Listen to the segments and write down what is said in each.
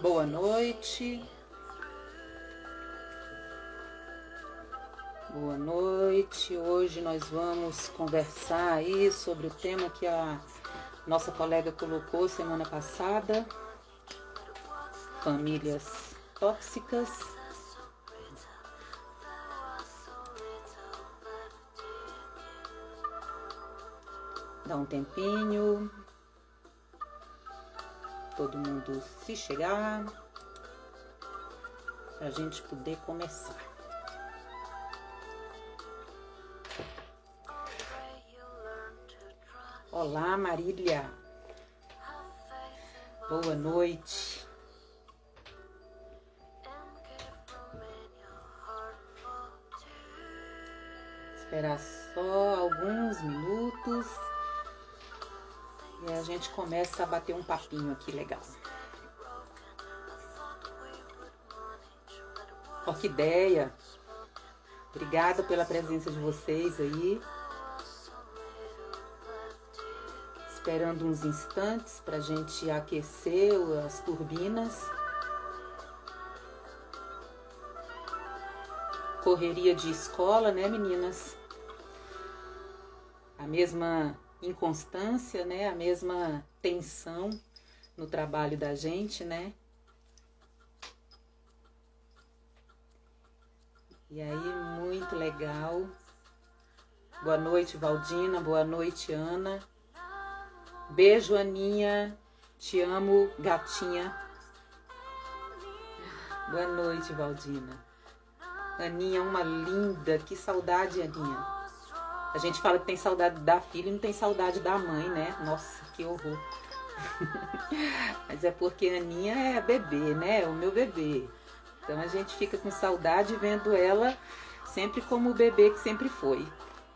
Boa noite. Boa noite. Hoje nós vamos conversar aí sobre o tema que a nossa colega colocou semana passada, famílias tóxicas. Dá um tempinho, todo mundo se chegar, para a gente poder começar. Olá, Marília. Boa noite. Esperar só alguns minutos e a gente começa a bater um papinho aqui legal. Orquideia, obrigada pela presença de vocês aí. Esperando uns instantes para a gente aquecer as turbinas. Correria de escola, né, meninas? A mesma inconstância, né? A mesma tensão no trabalho da gente, né? E aí, muito legal. Boa noite, Valdina. Boa noite, Ana. Beijo, Aninha. Te amo, gatinha. Boa noite, Valdina. Aninha, uma linda. Que saudade, Aninha. A gente fala que tem saudade da filha e não tem saudade da mãe, né? Nossa, que horror. Mas é porque a Aninha é bebê, né? É o meu bebê. Então a gente fica com saudade vendo ela sempre como o bebê que sempre foi.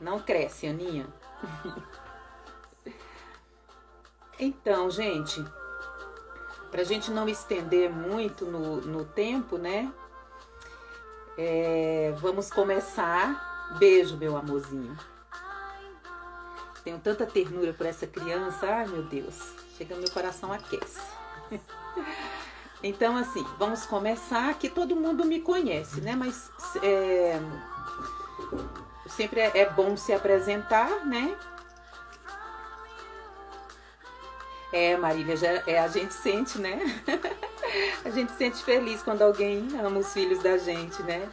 Não cresce, Aninha. Então, gente, pra gente não estender muito no tempo, né? Vamos começar. Beijo, meu amorzinho. Tenho tanta ternura por essa criança. Ai, meu Deus. Chega, meu coração aquece. Então, assim, vamos começar. Que todo mundo me conhece, né? Mas sempre é bom se apresentar, né? Marília, a gente sente, né? A gente sente feliz quando alguém ama os filhos da gente, né?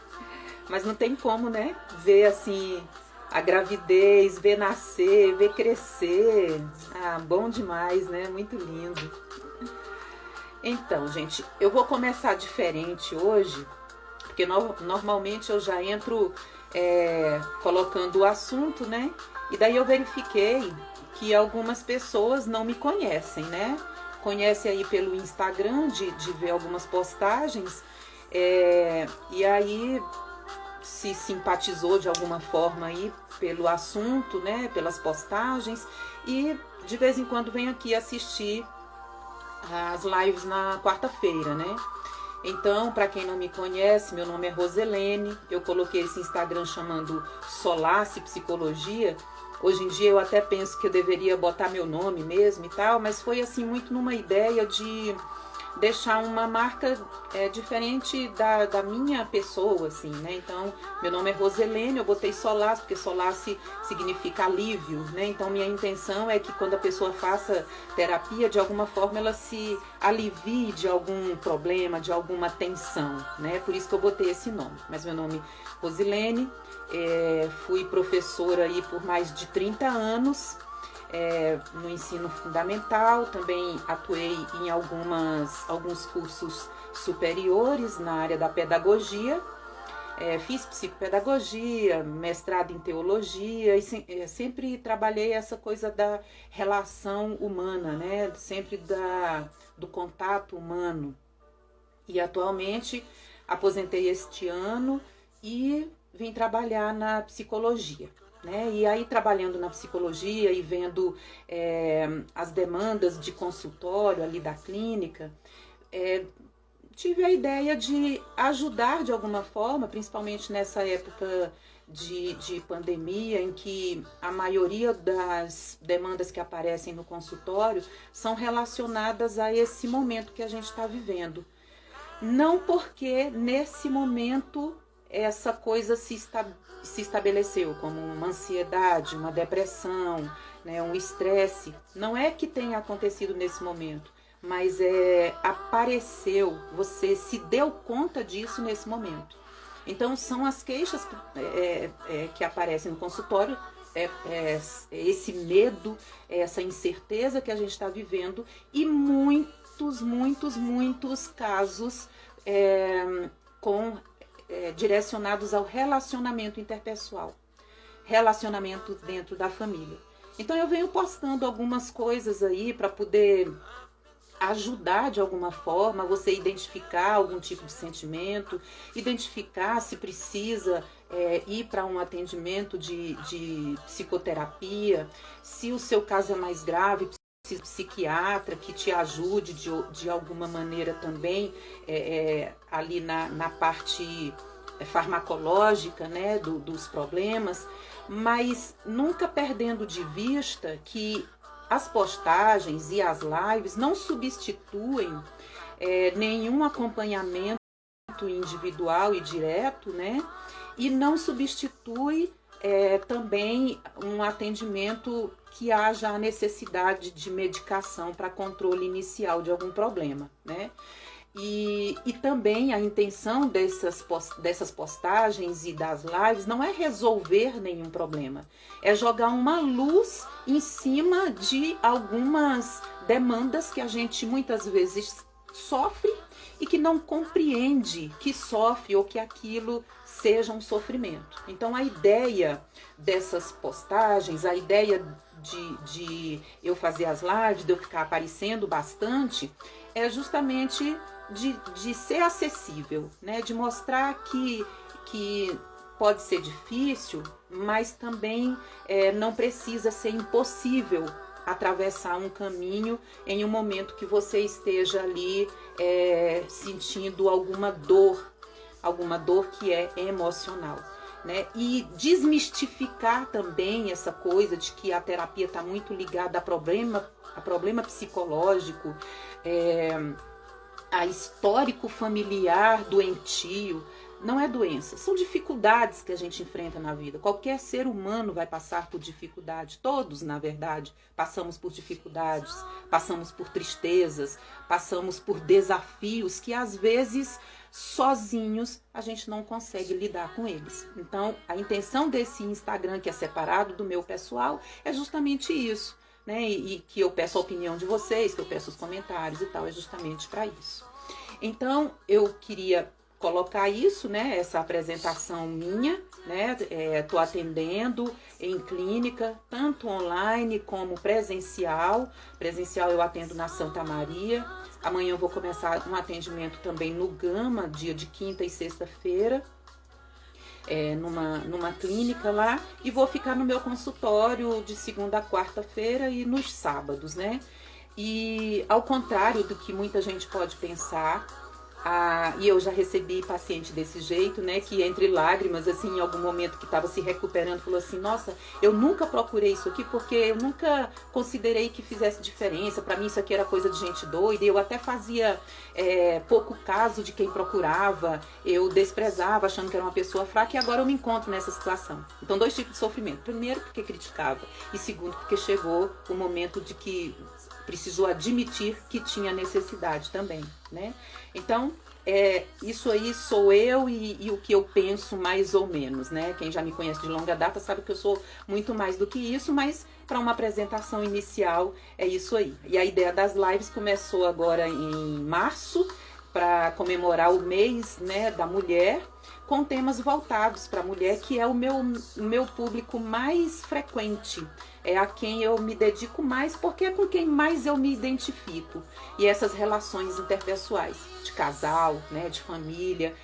Mas não tem como, né? Ver, assim, a gravidez, ver nascer, ver crescer. Ah, bom demais, né? Muito lindo. Então, gente, eu vou começar diferente hoje, porque normalmente eu já entro colocando o assunto, né? E daí eu verifiquei que algumas pessoas não me conhecem, né? Conhece aí pelo Instagram, de ver algumas postagens, e aí se simpatizou de alguma forma aí pelo assunto, né? Pelas postagens, e de vez em quando vem aqui assistir as lives na quarta-feira, né? Então, para quem não me conhece, meu nome é Roselene, eu coloquei esse Instagram chamando Solace Psicologia. Hoje em dia eu até penso que eu deveria botar meu nome mesmo e tal, mas foi assim muito numa ideia de deixar uma marca diferente da minha pessoa, assim, né? Então, meu nome é Roselene, eu botei Solace, porque Solace significa alívio, né? Então, minha intenção é que quando a pessoa faça terapia, de alguma forma ela se alivie de algum problema, de alguma tensão, né? Por isso que eu botei esse nome. Mas meu nome é Roselene, fui professora aí por mais de 30 anos, no ensino fundamental, também atuei em alguns cursos superiores na área da pedagogia, fiz psicopedagogia, mestrado em teologia e sempre trabalhei essa coisa da relação humana, né? Sempre do contato humano. E atualmente aposentei este ano e vim trabalhar na psicologia. Né? E aí, trabalhando na psicologia e vendo as demandas de consultório ali da clínica, tive a ideia de ajudar de alguma forma, principalmente nessa época de pandemia, em que a maioria das demandas que aparecem no consultório são relacionadas a esse momento que a gente está vivendo. Não porque nesse momento essa coisa se estabeleceu como uma ansiedade, uma depressão, né, um estresse. Não é que tenha acontecido nesse momento, mas apareceu, você se deu conta disso nesse momento. Então são as queixas que aparecem no consultório, esse medo, essa incerteza que a gente está vivendo e muitos casos direcionados ao relacionamento interpessoal, relacionamento dentro da família. Então eu venho postando algumas coisas aí para poder ajudar de alguma forma você identificar algum tipo de sentimento, identificar se precisa ir para um atendimento de psicoterapia, se o seu caso é mais grave, psiquiatra que te ajude de alguma maneira também ali na parte farmacológica, né, dos problemas, mas nunca perdendo de vista que as postagens e as lives não substituem nenhum acompanhamento individual e direto, né, e não substitui também um atendimento que haja a necessidade de medicação para controle inicial de algum problema, né? E também a intenção dessas postagens e das lives não é resolver nenhum problema, é jogar uma luz em cima de algumas demandas que a gente muitas vezes sofre e que não compreende que sofre ou que aquilo seja um sofrimento. Então a ideia dessas postagens, a ideia de eu fazer as lives, de eu ficar aparecendo bastante, é justamente de ser acessível, né? De mostrar que pode ser difícil, mas também não precisa ser impossível atravessar um caminho em um momento que você esteja ali sentindo alguma dor que é emocional, né? E desmistificar também essa coisa de que a terapia está muito ligada a problema psicológico, a histórico familiar doentio. Não é doença, são dificuldades que a gente enfrenta na vida. Qualquer ser humano vai passar por dificuldades. Todos, na verdade, passamos por dificuldades, passamos por tristezas, passamos por desafios que às vezes sozinhos a gente não consegue lidar com eles. Então, a intenção desse Instagram, que é separado do meu pessoal, é justamente isso, né? E que eu peço a opinião de vocês, que eu peço os comentários e tal, é justamente para isso. Então, eu queria colocar isso, né, essa apresentação minha, né, tô atendendo em clínica, tanto online como presencial. Presencial eu atendo na Santa Maria. Amanhã eu vou começar um atendimento também no Gama, dia de quinta e sexta-feira, numa clínica lá, e vou ficar no meu consultório de segunda a quarta-feira e nos sábados, né? E ao contrário do que muita gente pode pensar, e eu já recebi paciente desse jeito, né, que entre lágrimas, assim, em algum momento que estava se recuperando, falou assim: nossa, eu nunca procurei isso aqui porque eu nunca considerei que fizesse diferença, para mim isso aqui era coisa de gente doida, eu até fazia pouco caso de quem procurava, eu desprezava achando que era uma pessoa fraca, e agora eu me encontro nessa situação. Então, 2 tipos de sofrimento: primeiro porque criticava, e segundo porque chegou o momento de que precisou admitir que tinha necessidade também, né? Então, isso aí sou eu e o que eu penso mais ou menos, né? Quem já me conhece de longa data sabe que eu sou muito mais do que isso, mas para uma apresentação inicial é isso aí. E a ideia das lives começou agora em março, para comemorar o mês, né, da mulher, com temas voltados para a mulher, que é o meu público mais frequente, é a quem eu me dedico mais, porque é com quem mais eu me identifico. E essas relações interpessoais, de casal, né, de família,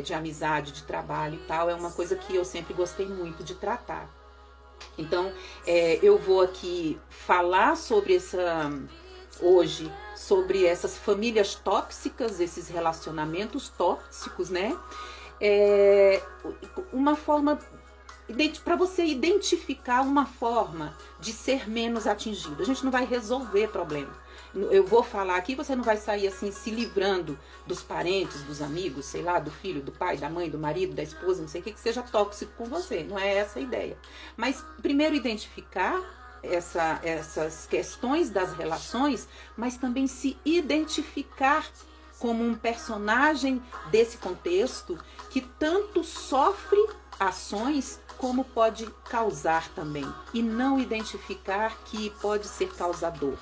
de amizade, de trabalho e tal, é uma coisa que eu sempre gostei muito de tratar. Então, eu vou aqui falar sobre hoje sobre essas famílias tóxicas, esses relacionamentos tóxicos, né? Uma forma para você identificar uma forma de ser menos atingido. A gente não vai resolver problema. Eu vou falar aqui, você não vai sair assim se livrando dos parentes, dos amigos, sei lá, do filho, do pai, da mãe, do marido, da esposa, não sei o que seja tóxico com você. Não é essa a ideia. Mas primeiro identificar essas questões das relações, mas também se identificar como um personagem desse contexto que tanto sofre ações como pode causar também, e não identificar que pode ser causador.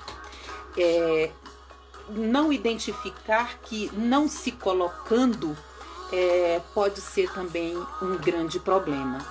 Não identificar que não se colocando pode ser também um grande problema.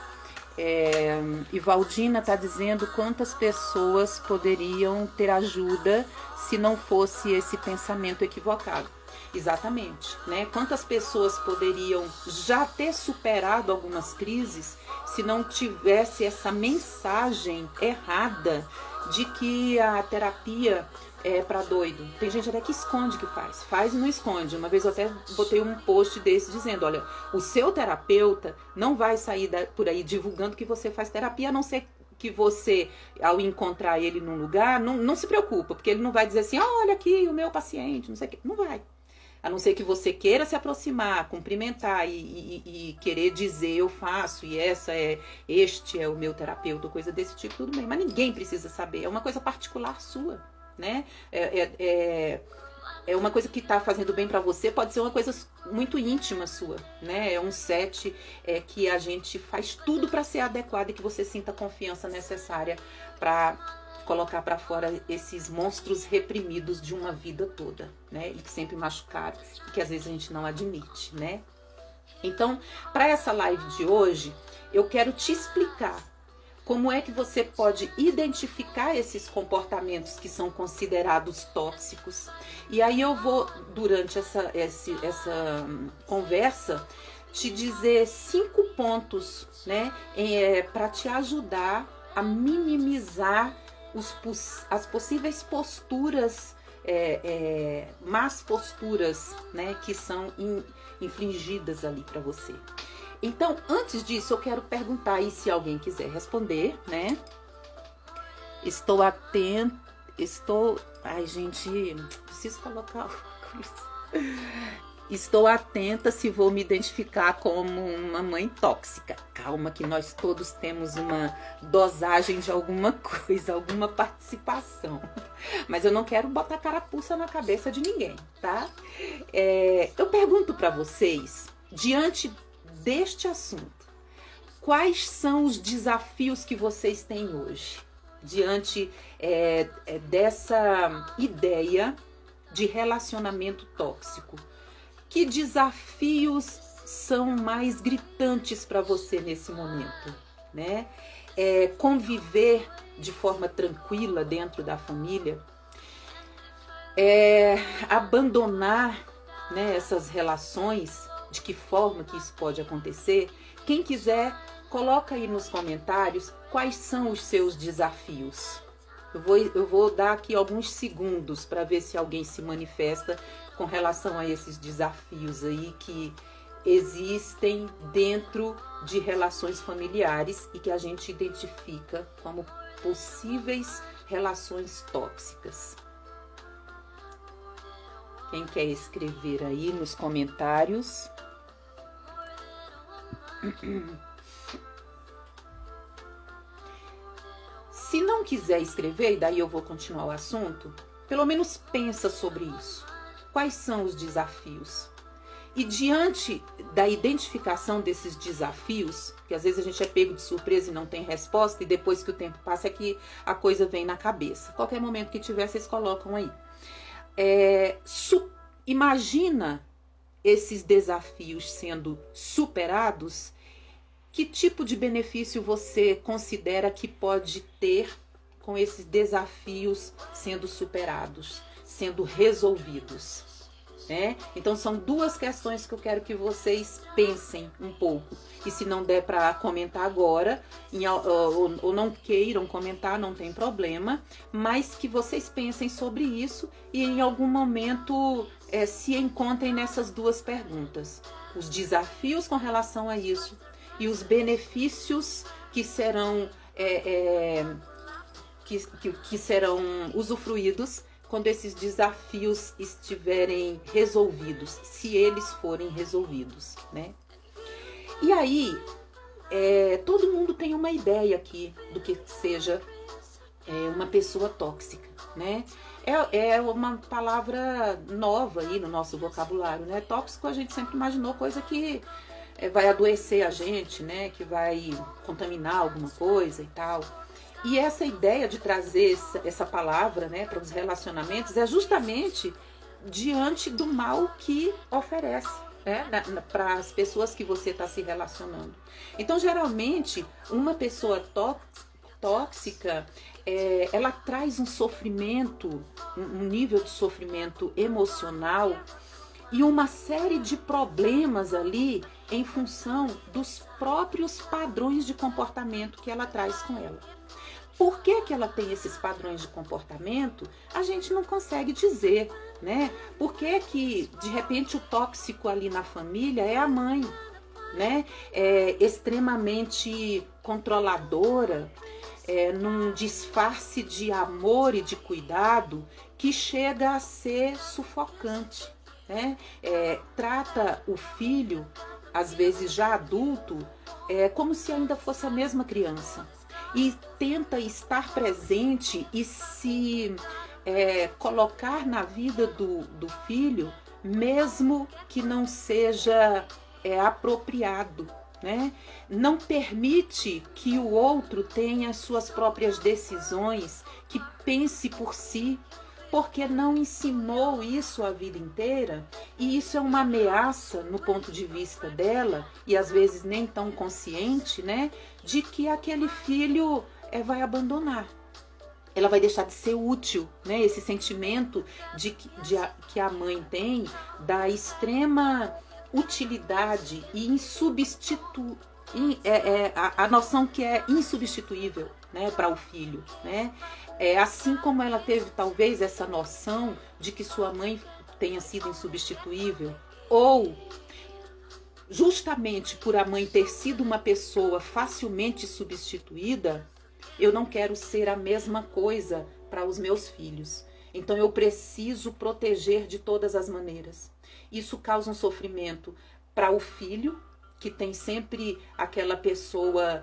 E Valdina está dizendo quantas pessoas poderiam ter ajuda se não fosse esse pensamento equivocado. Exatamente, né? Quantas pessoas poderiam já ter superado algumas crises se não tivesse essa mensagem errada de que a terapia é para doido. Tem gente até que esconde que faz e não esconde. Uma vez eu até botei um post desse dizendo, olha, o seu terapeuta não vai sair por aí divulgando que você faz terapia, a não ser que você, ao encontrar ele num lugar, não se preocupa, porque ele não vai dizer assim, olha aqui o meu paciente, não sei o que, não vai. A não ser que você queira se aproximar, cumprimentar e querer dizer eu faço e este é o meu terapeuta, coisa desse tipo, tudo bem. Mas ninguém precisa saber, é uma coisa particular sua, né? É uma coisa que está fazendo bem para você, pode ser uma coisa muito íntima sua, né? É um set que a gente faz tudo para ser adequado e que você sinta a confiança necessária para colocar para fora esses monstros reprimidos de uma vida toda, né? E que sempre machucaram, e que às vezes a gente não admite, né? Então, para essa live de hoje, eu quero te explicar como é que você pode identificar esses comportamentos que são considerados tóxicos. E aí eu vou, durante essa conversa, te dizer 5 pontos, né? Para te ajudar a minimizar as possíveis posturas, más posturas, né, que são infligidas ali para você. Então, antes disso, eu quero perguntar aí se alguém quiser responder, né? Estou atento. Ai, gente, preciso colocar óculos. Estou atenta se vou me identificar como uma mãe tóxica. Calma que nós todos temos uma dosagem de alguma coisa, alguma participação. Mas eu não quero botar carapuça na cabeça de ninguém, tá? Eu pergunto para vocês, diante deste assunto, quais são os desafios que vocês têm hoje? Diante dessa ideia de relacionamento tóxico. Que desafios são mais gritantes para você nesse momento, né? Conviver de forma tranquila dentro da família, abandonar, né, essas relações, de que forma que isso pode acontecer. Quem quiser, coloca aí nos comentários quais são os seus desafios. Eu vou dar aqui alguns segundos para ver se alguém se manifesta com relação a esses desafios aí que existem dentro de relações familiares e que a gente identifica como possíveis relações tóxicas. Quem quer escrever aí nos comentários? Se não quiser escrever, e daí eu vou continuar o assunto, pelo menos pensa sobre isso. Quais são os desafios? E diante da identificação desses desafios, que às vezes a gente é pego de surpresa e não tem resposta, e depois que o tempo passa é que a coisa vem na cabeça. Qualquer momento que tiver, vocês colocam aí. Imagina esses desafios sendo superados. Que tipo de benefício você considera que pode ter com esses desafios sendo superados, sendo resolvidos, né? Então são 2 questões que eu quero que vocês pensem um pouco. E se não der para comentar agora, ou não queiram comentar, não tem problema, mas que vocês pensem sobre isso e em algum momento se encontrem nessas 2 perguntas. Os desafios com relação a isso e os benefícios que serão que serão usufruídos quando esses desafios estiverem resolvidos, se eles forem resolvidos, né? E aí, todo mundo tem uma ideia aqui do que seja uma pessoa tóxica, né? É uma palavra nova aí no nosso vocabulário, né? Tóxico, a gente sempre imaginou coisa que vai adoecer a gente, né? Que vai contaminar alguma coisa e tal. E essa ideia de trazer essa palavra, né, para os relacionamentos é justamente diante do mal que oferece, né, para as pessoas que você está se relacionando. Então, geralmente, uma pessoa tóxica, ela traz um sofrimento, um nível de sofrimento emocional e uma série de problemas ali em função dos próprios padrões de comportamento que ela traz com ela. Por que ela tem esses padrões de comportamento? A gente não consegue dizer, né? Por que de repente o tóxico ali na família é a mãe, né? É extremamente controladora, num disfarce de amor e de cuidado que chega a ser sufocante, né? Trata o filho, às vezes já adulto, como se ainda fosse a mesma criança. E tenta estar presente e se colocar na vida do filho, mesmo que não seja apropriado, né? Não permite que o outro tenha suas próprias decisões, que pense por si, porque não ensinou isso a vida inteira, e isso é uma ameaça no ponto de vista dela, e às vezes nem tão consciente, né, de que aquele filho vai abandonar. Ela vai deixar de ser útil, né? Esse sentimento que a mãe tem da extrema utilidade e a noção que é insubstituível, né, para o filho, né? Assim como ela teve talvez essa noção de que sua mãe tenha sido insubstituível, ou justamente por a mãe ter sido uma pessoa facilmente substituída, eu não quero ser a mesma coisa para os meus filhos. Então eu preciso proteger de todas as maneiras. Isso causa um sofrimento para o filho, que tem sempre aquela pessoa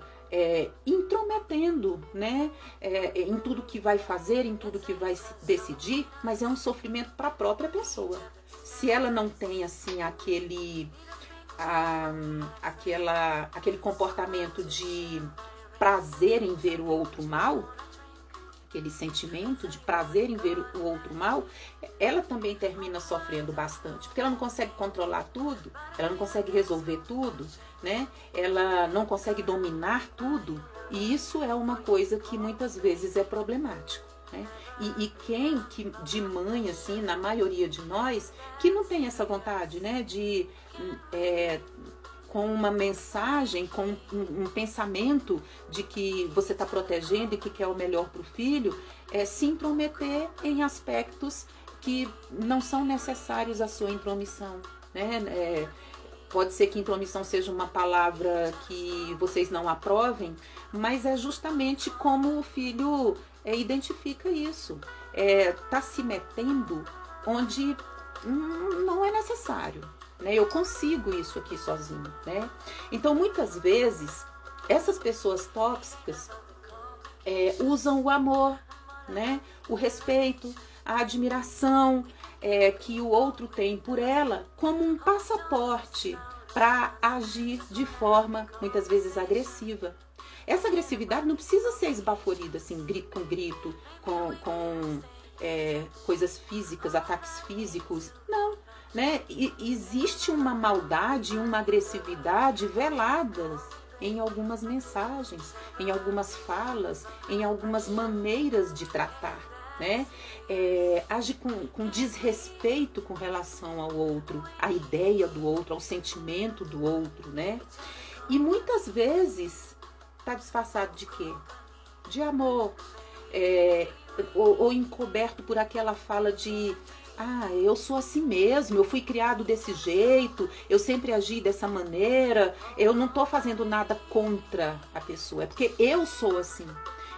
intrometendo, né, em tudo que vai fazer, em tudo que vai decidir, mas é um sofrimento para a própria pessoa. Se ela não tem assim aquele comportamento de prazer em ver o outro mal, aquele sentimento de prazer em ver o outro mal, ela também termina sofrendo bastante, porque ela não consegue controlar tudo, ela não consegue resolver tudo, né? Ela não consegue dominar tudo, e isso é uma coisa que muitas vezes é problemático, né? E quem que de mãe, assim, na maioria de nós, que não tem essa vontade, né, de com uma mensagem, com um pensamento de que você está protegendo e que quer o melhor para o filho, se intrometer em aspectos que não são necessários à sua intromissão, né? Pode ser que intromissão seja uma palavra que vocês não aprovem, mas é justamente como o filho identifica isso. Tá se metendo onde não é necessário. Eu consigo isso aqui sozinho, né? Então, muitas vezes, essas pessoas tóxicas usam o amor, né? O respeito, a admiração que o outro tem por ela como um passaporte para agir de forma, muitas vezes, agressiva. Essa agressividade não precisa ser esbaforida, assim, com grito, com coisas físicas, ataques físicos, não. Né? Existe uma maldade e uma agressividade veladas em algumas mensagens, em algumas falas, em algumas maneiras de tratar, né? Age com desrespeito com relação ao outro, à ideia do outro, ao sentimento do outro, né? E muitas vezes está disfarçado de quê? De amor. ou encoberto por aquela fala de eu sou assim mesmo, eu fui criado desse jeito, eu sempre agi dessa maneira, eu não tô fazendo nada contra a pessoa, é porque eu sou assim.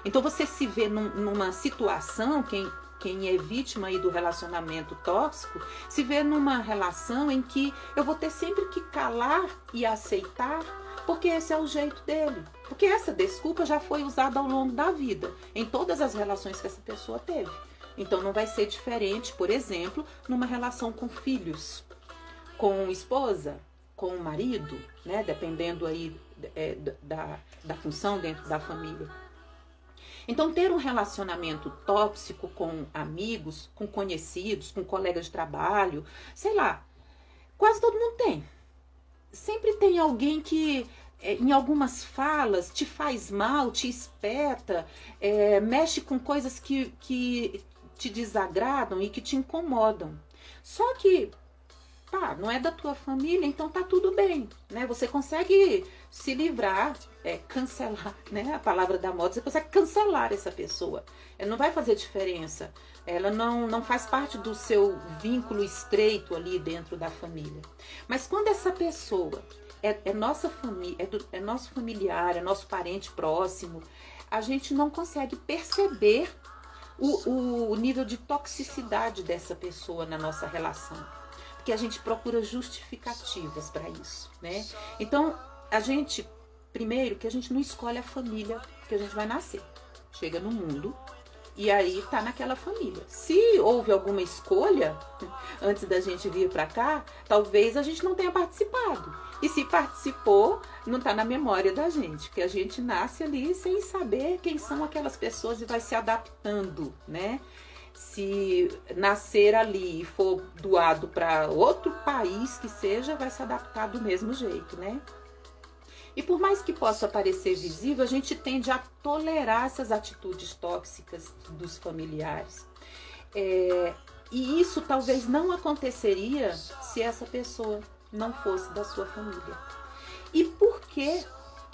Então você se vê numa situação, quem é vítima aí do relacionamento tóxico, se vê numa relação em que eu vou ter sempre que calar e aceitar, porque esse é o jeito dele. Porque essa desculpa já foi usada ao longo da vida, em todas as relações que essa pessoa teve. Então não vai ser diferente, por exemplo, numa relação com filhos, com esposa, com marido, né? Dependendo aí da função dentro da família. Então ter um relacionamento tóxico com amigos, com conhecidos, com colegas de trabalho, sei lá, quase todo mundo tem. Sempre tem alguém que em algumas falas te faz mal, te espeta, mexe com coisas que te desagradam e que te incomodam. Só que, não é da tua família, então tá tudo bem, né? Você consegue se livrar, cancelar, né? A palavra da moda, você consegue cancelar essa pessoa. Ela não vai fazer diferença. Ela não faz parte do seu vínculo estreito ali dentro da família. Mas quando essa pessoa é nossa família, é nosso familiar, é nosso parente próximo, a gente não consegue perceber o nível de toxicidade dessa pessoa na nossa relação, porque a gente procura justificativas para isso, né? Então, primeiro que a gente não escolhe a família que a gente vai nascer, chega no mundo e aí tá naquela família. Se houve alguma escolha antes da gente vir para cá, talvez a gente não tenha participado. E se participou, não tá na memória da gente, porque a gente nasce ali sem saber quem são aquelas pessoas e vai se adaptando, né? Se nascer ali e for doado para outro país que seja, vai se adaptar do mesmo jeito, né? E por mais que possa parecer visível, a gente tende a tolerar essas atitudes tóxicas dos familiares. E isso talvez não aconteceria se essa pessoa não fosse da sua família. E por que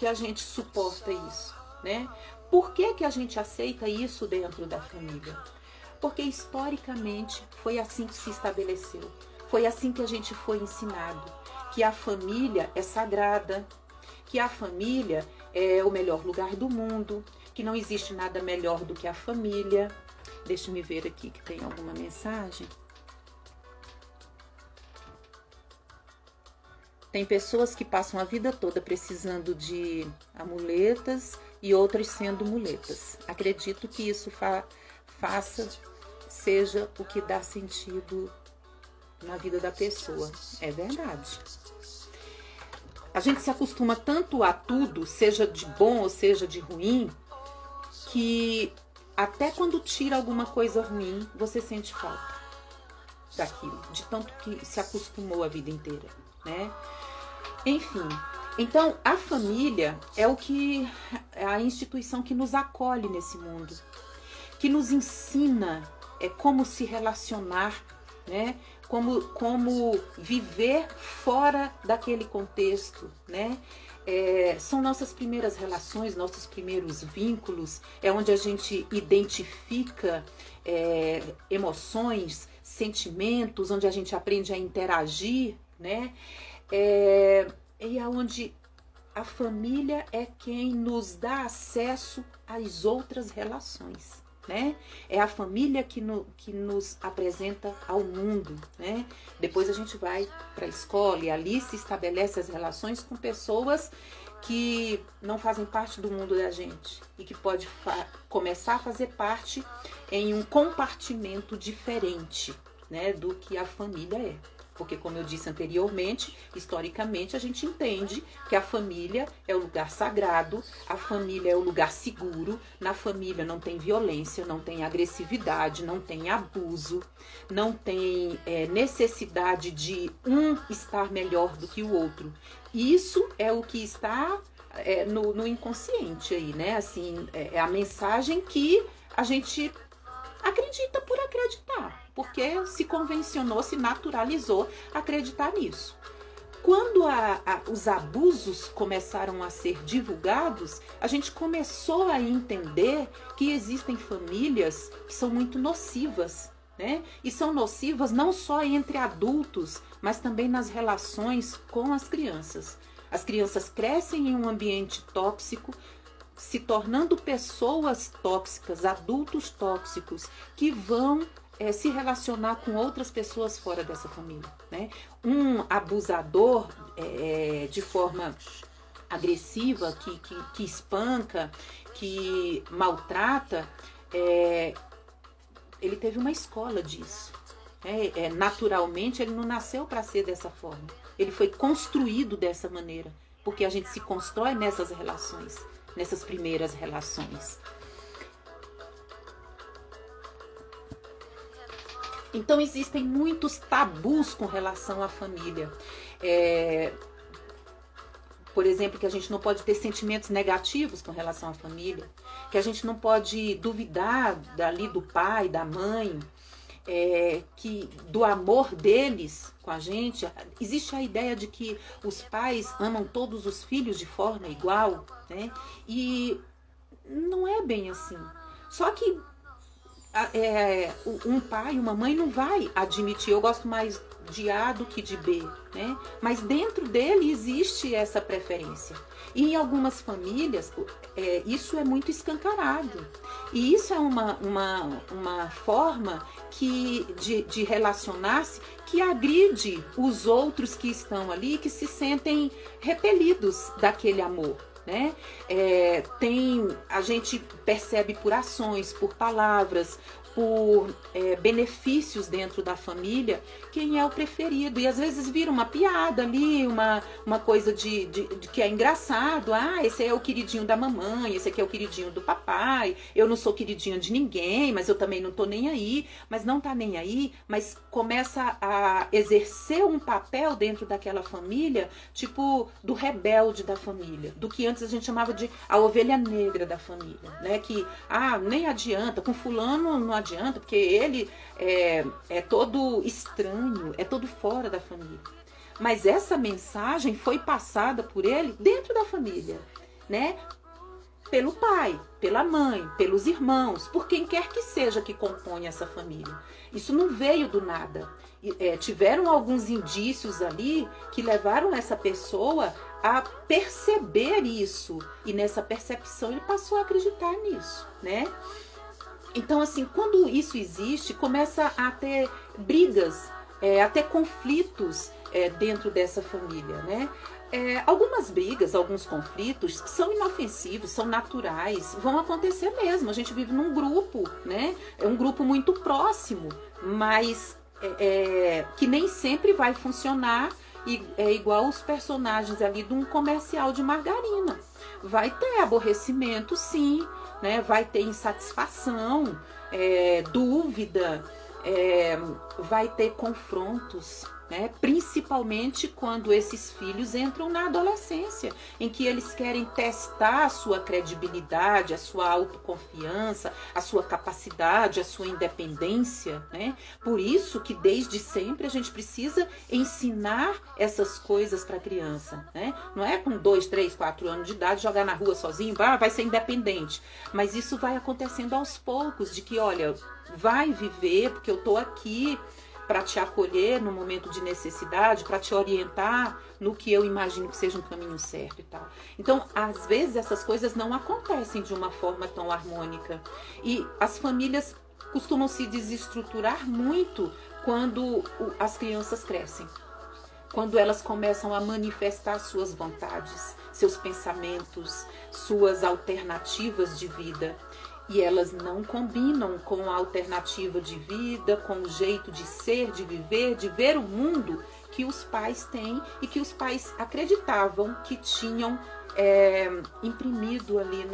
a gente suporta isso, né? Por que a gente aceita isso dentro da família? Porque historicamente foi assim que se estabeleceu. Foi assim que a gente foi ensinado. Que a família é sagrada, que a família é o melhor lugar do mundo, que não existe nada melhor do que a família. Deixa eu ver aqui que tem alguma mensagem. Tem pessoas que passam a vida toda precisando de amuletas e outras sendo muletas. Acredito que isso seja o que dá sentido na vida da pessoa. É verdade. A gente se acostuma tanto a tudo, seja de bom ou seja de ruim, que até quando tira alguma coisa ruim, você sente falta daquilo, de tanto que se acostumou a vida inteira, né? Enfim, então a família é a instituição que nos acolhe nesse mundo, que nos ensina como se relacionar, né? Como viver fora daquele contexto, né? São nossas primeiras relações, nossos primeiros vínculos, é onde a gente identifica emoções, sentimentos, onde a gente aprende a interagir, né? E aonde a família é quem nos dá acesso às outras relações, né? É a família que nos apresenta ao mundo, né? Depois a gente vai para a escola e ali se estabelece as relações com pessoas que não fazem parte do mundo da gente e que pode começar a fazer parte em um compartimento diferente, né, do que a família é. Porque, como eu disse anteriormente, historicamente a gente entende que a família é o lugar sagrado, a família é o lugar seguro, na família não tem violência, não tem agressividade, não tem abuso, não tem necessidade de um estar melhor do que o outro. Isso é o que está no inconsciente aí, né? Assim, é a mensagem que a gente acredita por acreditar, porque se convencionou, se naturalizou acreditar nisso. Quando os abusos começaram a ser divulgados, a gente começou a entender que existem famílias que são muito nocivas, né? E são nocivas não só entre adultos, mas também nas relações com as crianças. As crianças crescem em um ambiente tóxico, se tornando pessoas tóxicas, adultos tóxicos, que vão se relacionar com outras pessoas fora dessa família, né? Um abusador de forma agressiva, que espanca, que maltrata, ele teve uma escola disso. Naturalmente, ele não nasceu para ser dessa forma. Ele foi construído dessa maneira, porque a gente se constrói nessas relações, nessas primeiras relações. Então existem muitos tabus com relação à família. Por exemplo, que a gente não pode ter sentimentos negativos com relação à família, que a gente não pode duvidar dali do pai, da mãe, do amor deles com a gente. Existe a ideia de que os pais amam todos os filhos de forma igual, né? E não é bem assim. Só que um pai, uma mãe não vai admitir, eu gosto mais de A do que de B, né? Mas dentro dele existe essa preferência. E em algumas famílias isso é muito escancarado. E isso é uma forma de relacionar-se que agride os outros que estão ali, que se sentem repelidos daquele amor. Né? A gente percebe por ações, por palavras, por benefícios dentro da família, quem é o preferido. E às vezes vira uma piada ali, uma coisa de que é engraçado. Ah, esse é o queridinho da mamãe, esse aqui é o queridinho do papai. Eu não sou queridinho de ninguém, mas eu também não tô nem aí. Mas não tá nem aí, mas começa a exercer um papel dentro daquela família, tipo do rebelde da família, do que antes a gente chamava de a ovelha negra da família, né? Que nem adianta, com fulano não adianta, porque ele é todo estranho, é todo fora da família. Mas essa mensagem foi passada por ele dentro da família, né? Pelo pai, pela mãe, pelos irmãos, por quem quer que seja que compõe essa família. Isso não veio do nada. Tiveram alguns indícios ali que levaram essa pessoa a perceber isso. E nessa percepção ele passou a acreditar nisso, né? Então, assim, quando isso existe, começa a ter brigas, a ter conflitos dentro dessa família, né? Algumas brigas, alguns conflitos são inofensivos, são naturais, vão acontecer mesmo. A gente vive num grupo, né? É um grupo muito próximo, mas que nem sempre vai funcionar igual os personagens ali de um comercial de margarina. Vai ter aborrecimento, sim, né? Vai ter insatisfação, dúvida, vai ter confrontos, né? Principalmente quando esses filhos entram na adolescência, em que eles querem testar a sua credibilidade, a sua autoconfiança, a sua capacidade, a sua independência, né? Por isso que desde sempre a gente precisa ensinar essas coisas para a criança, né? Não é com 2, 3, 4 anos de idade jogar na rua sozinho, vai ser independente. Mas isso vai acontecendo aos poucos, de que, olha, vai viver, porque eu tô aqui para te acolher no momento de necessidade, para te orientar no que eu imagino que seja um caminho certo e tal. Então, às vezes, essas coisas não acontecem de uma forma tão harmônica. E as famílias costumam se desestruturar muito quando as crianças crescem. Quando elas começam a manifestar suas vontades, seus pensamentos, suas alternativas de vida. E elas não combinam com a alternativa de vida, com o jeito de ser, de ver o mundo que os pais têm e que os pais acreditavam que tinham imprimido ali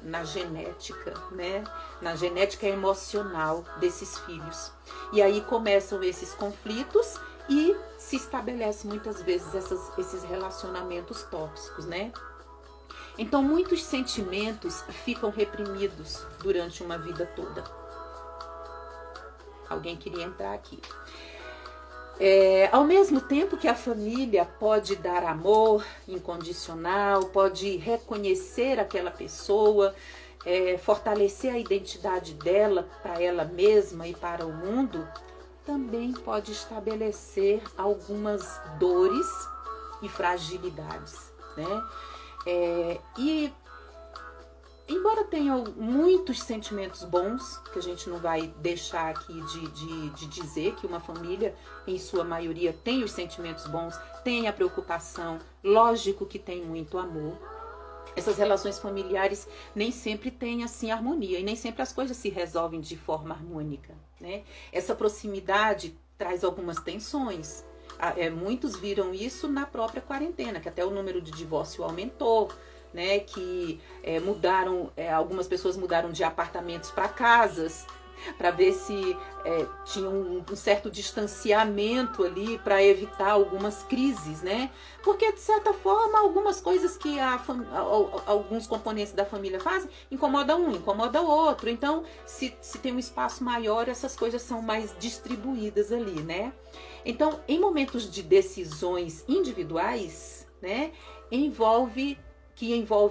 na genética, né? Na genética emocional desses filhos. E aí começam esses conflitos e se estabelece muitas vezes esses relacionamentos tóxicos, né? Então, muitos sentimentos ficam reprimidos durante uma vida toda. Alguém queria entrar aqui. Ao mesmo tempo que a família pode dar amor incondicional, pode reconhecer aquela pessoa, fortalecer a identidade dela para ela mesma e para o mundo, também pode estabelecer algumas dores e fragilidades, né? E embora tenha muitos sentimentos bons, que a gente não vai deixar aqui de dizer que uma família, em sua maioria, tem os sentimentos bons, tem a preocupação, lógico que tem muito amor. Essas relações familiares nem sempre têm assim harmonia e nem sempre as coisas se resolvem de forma harmônica, né? Essa proximidade traz algumas tensões. Muitos viram isso na própria quarentena, que até o número de divórcio aumentou, né? Que algumas pessoas mudaram de apartamentos para casas, para ver se tinha um certo distanciamento ali para evitar algumas crises, né? Porque, de certa forma, algumas coisas que alguns componentes da família fazem incomoda um, incomoda o outro. Então, se tem um espaço maior, essas coisas são mais distribuídas ali, né? Então, em momentos de decisões individuais, né, envolve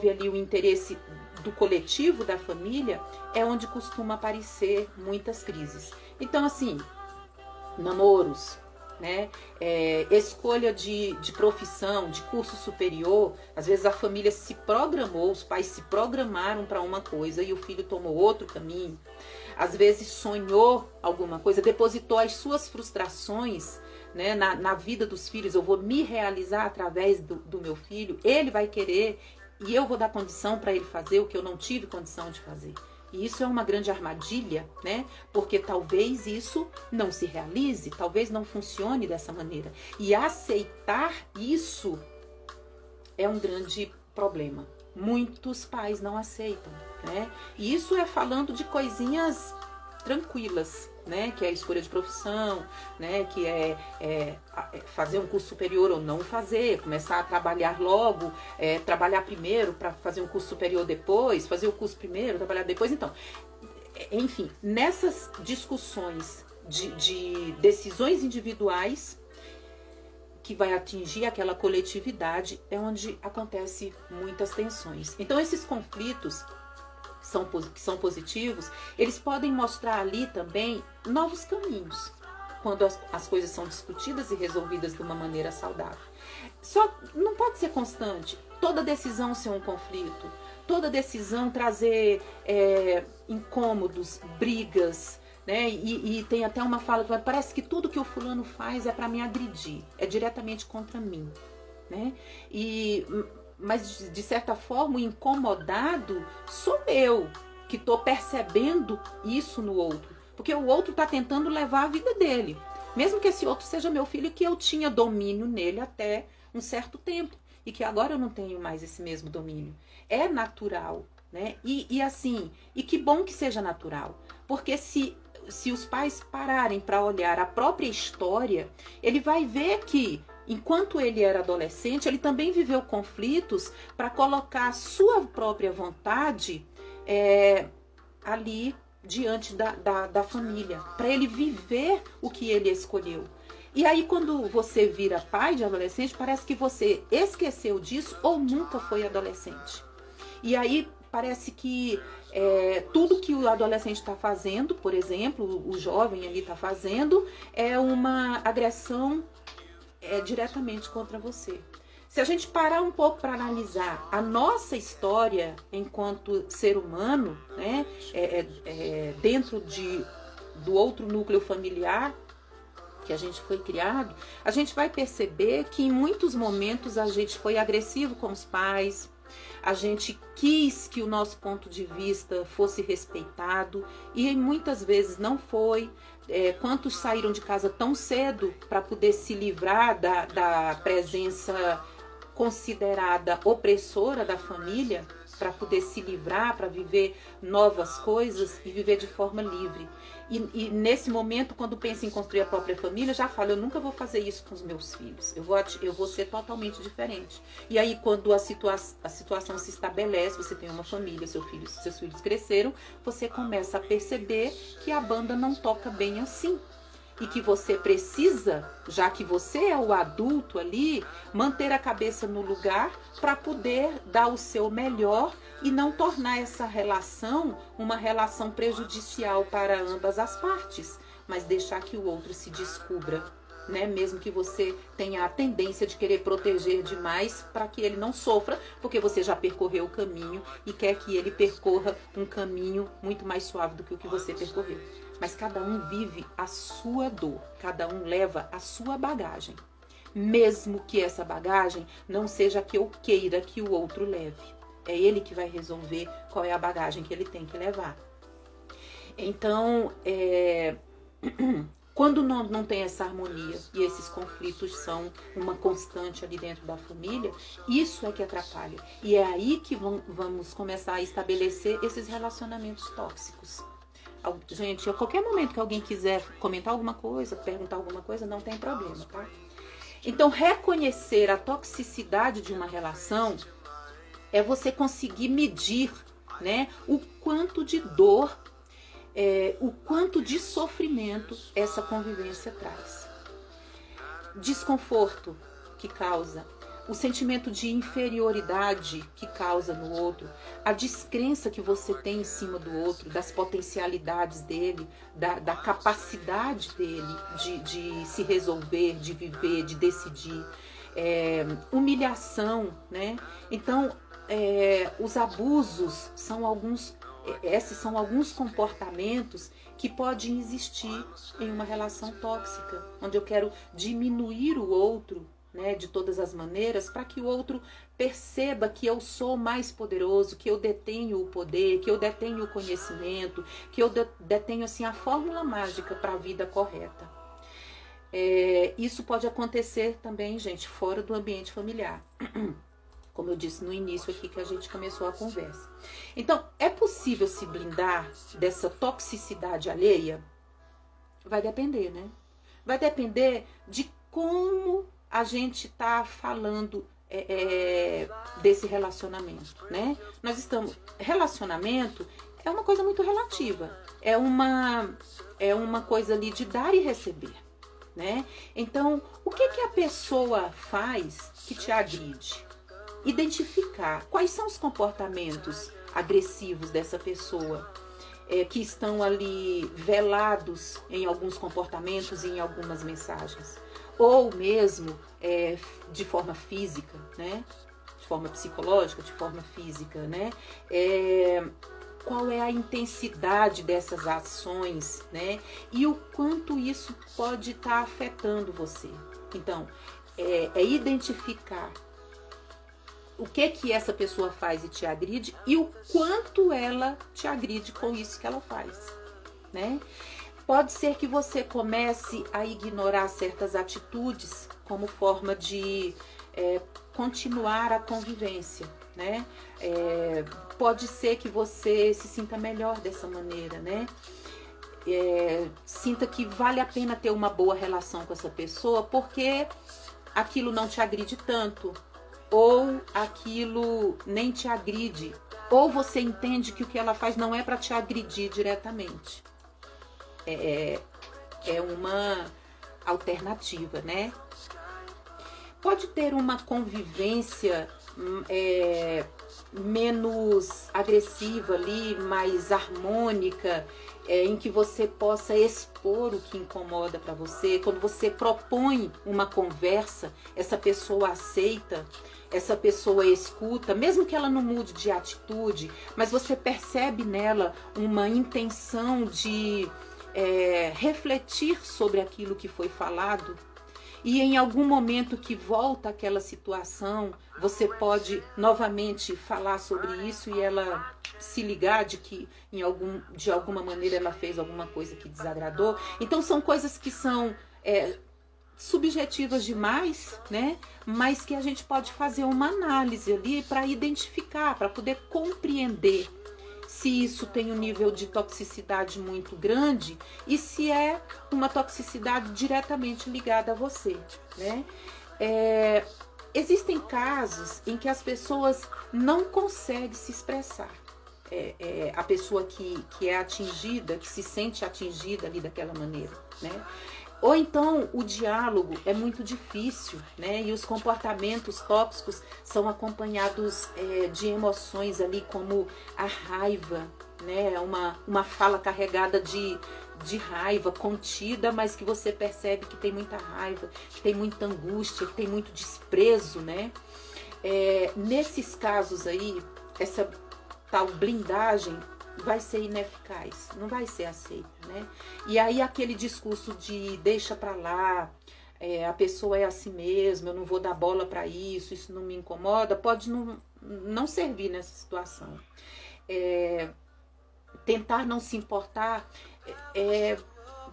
ali o interesse do coletivo, da família, é onde costuma aparecer muitas crises. Então, assim, namoros, né? Escolha de profissão, de curso superior, às vezes a família se programou, os pais se programaram para uma coisa e o filho tomou outro caminho. Às vezes sonhou alguma coisa, depositou as suas frustrações, né, na vida dos filhos. Eu vou me realizar através do meu filho, ele vai querer e eu vou dar condição para ele fazer o que eu não tive condição de fazer. E isso é uma grande armadilha, né? Porque talvez isso não se realize, talvez não funcione dessa maneira. E aceitar isso é um grande problema. Muitos pais não aceitam, né? E isso é falando de coisinhas tranquilas, né? Que é a escolha de profissão, né? Que é fazer um curso superior ou não fazer, começar a trabalhar logo, trabalhar primeiro para fazer um curso superior depois, fazer o curso primeiro, trabalhar depois. Então, enfim, nessas discussões de decisões individuais que vai atingir aquela coletividade é onde acontece muitas tensões. Então, esses conflitos que são positivos, eles podem mostrar ali também novos caminhos, quando as coisas são discutidas e resolvidas de uma maneira saudável. Só não pode ser constante, toda decisão ser um conflito, toda decisão trazer incômodos, brigas, né? E tem até uma fala que parece que tudo que o fulano faz é para me agredir, é diretamente contra mim, né? Mas, de certa forma, o incomodado sou eu, que estou percebendo isso no outro. Porque o outro está tentando levar a vida dele. Mesmo que esse outro seja meu filho, que eu tinha domínio nele até um certo tempo. E que agora eu não tenho mais esse mesmo domínio. É natural, né? E que bom que seja natural. Porque se os pais pararem para olhar a própria história, ele vai ver que enquanto ele era adolescente, ele também viveu conflitos para colocar a sua própria vontade ali diante da família, para ele viver o que ele escolheu. E aí, quando você vira pai de adolescente, parece que você esqueceu disso ou nunca foi adolescente. E aí parece que tudo que o adolescente está fazendo, por exemplo, o jovem ali está fazendo, é uma agressão diretamente contra você. Se a gente parar um pouco para analisar a nossa história enquanto ser humano, né, dentro do outro núcleo familiar que a gente foi criado, a gente vai perceber que em muitos momentos a gente foi agressivo com os pais, a gente quis que o nosso ponto de vista fosse respeitado e muitas vezes não foi. Quantos saíram de casa tão cedo para poder se livrar da presença considerada opressora da família, para poder se livrar, para viver novas coisas e viver de forma livre. E nesse momento, quando pensa em construir a própria família, já fala, eu nunca vou fazer isso com os meus filhos, eu vou ser totalmente diferente. E aí, quando a situação se estabelece, você tem uma família, seus filhos cresceram, você começa a perceber que a banda não toca bem assim. e que você precisa, já que você é o adulto ali, manter a cabeça no lugar para poder dar o seu melhor e não tornar essa relação uma relação prejudicial para ambas as partes, mas deixar que o outro se descubra, né? Mesmo que você tenha a tendência de querer proteger demais para que ele não sofra, porque você já percorreu o caminho e quer que ele percorra um caminho muito mais suave do que o que você percorreu. Mas cada um vive a sua dor, cada um leva a sua bagagem, mesmo que essa bagagem não seja a que eu queira que o outro leve. É ele que vai resolver qual é a bagagem que ele tem que levar. Então, quando não tem essa harmonia e esses conflitos são uma constante ali dentro da família, isso é que atrapalha. E é aí que vamos começar a estabelecer esses relacionamentos tóxicos. Gente, a qualquer momento que alguém quiser comentar alguma coisa, perguntar alguma coisa, não tem problema, tá? Então, reconhecer a toxicidade de uma relação é você conseguir medir, né, o quanto de dor, o quanto de sofrimento essa convivência traz. Desconforto que causa, o sentimento de inferioridade que causa no outro, a descrença que você tem em cima do outro, das potencialidades dele, da capacidade dele de se resolver, de viver, de decidir, humilhação, né? Então, os abusos esses são alguns comportamentos que podem existir em uma relação tóxica, onde eu quero diminuir o outro, né, de todas as maneiras, para que o outro perceba que eu sou mais poderoso, que eu detenho o poder, que eu detenho o conhecimento, que eu detenho assim, a fórmula mágica para a vida correta. Isso pode acontecer também, gente, fora do ambiente familiar. Como eu disse no início aqui que a gente começou a conversa. Então, é possível se blindar dessa toxicidade alheia? Vai depender, né? Vai depender de como a gente está falando desse relacionamento, né? Relacionamento é uma coisa muito relativa. É uma coisa ali de dar e receber, né? Então, o que a pessoa faz que te agride? Identificar quais são os comportamentos agressivos dessa pessoa, que estão ali velados em alguns comportamentos e em algumas mensagens, ou mesmo de forma física, né? De forma psicológica, de forma física, né? Qual é a intensidade dessas ações, né? E o quanto isso pode estar afetando você. Então, identificar o que essa pessoa faz e te agride e o quanto ela te agride com isso que ela faz, né? Pode ser que você comece a ignorar certas atitudes como forma de continuar a convivência, né? Pode ser que você se sinta melhor dessa maneira, né? Sinta que vale a pena ter uma boa relação com essa pessoa porque aquilo não te agride tanto, ou aquilo nem te agride, ou você entende que o que ela faz não é para te agredir diretamente. É uma alternativa, né? Pode ter uma convivência menos agressiva ali, mais harmônica, em que você possa expor o que incomoda para você. Quando você propõe uma conversa, essa pessoa aceita, essa pessoa escuta, mesmo que ela não mude de atitude, mas você percebe nela uma intenção de refletir sobre aquilo que foi falado. E em algum momento que volta aquela situação, você pode novamente falar sobre isso e ela se ligar de que de alguma maneira ela fez alguma coisa que desagradou. Então são coisas que são subjetivas demais, né? Mas que a gente pode fazer uma análise ali para identificar, para poder compreender se isso tem um nível de toxicidade muito grande e se é uma toxicidade diretamente ligada a você, né? Existem casos em que as pessoas não conseguem se expressar. A pessoa que é atingida, que se sente atingida ali daquela maneira, né? Ou então o diálogo é muito difícil, né? E os comportamentos tóxicos são acompanhados de emoções ali como a raiva, né? Uma fala carregada de raiva contida, mas que você percebe que tem muita raiva, que tem muita angústia, que tem muito desprezo, né? Nesses casos aí, essa tal blindagem vai ser ineficaz, não vai ser aceita, né? E aí aquele discurso de deixa pra lá, a pessoa é assim mesmo, eu não vou dar bola pra isso não me incomoda, pode não servir nessa situação. Tentar não se importar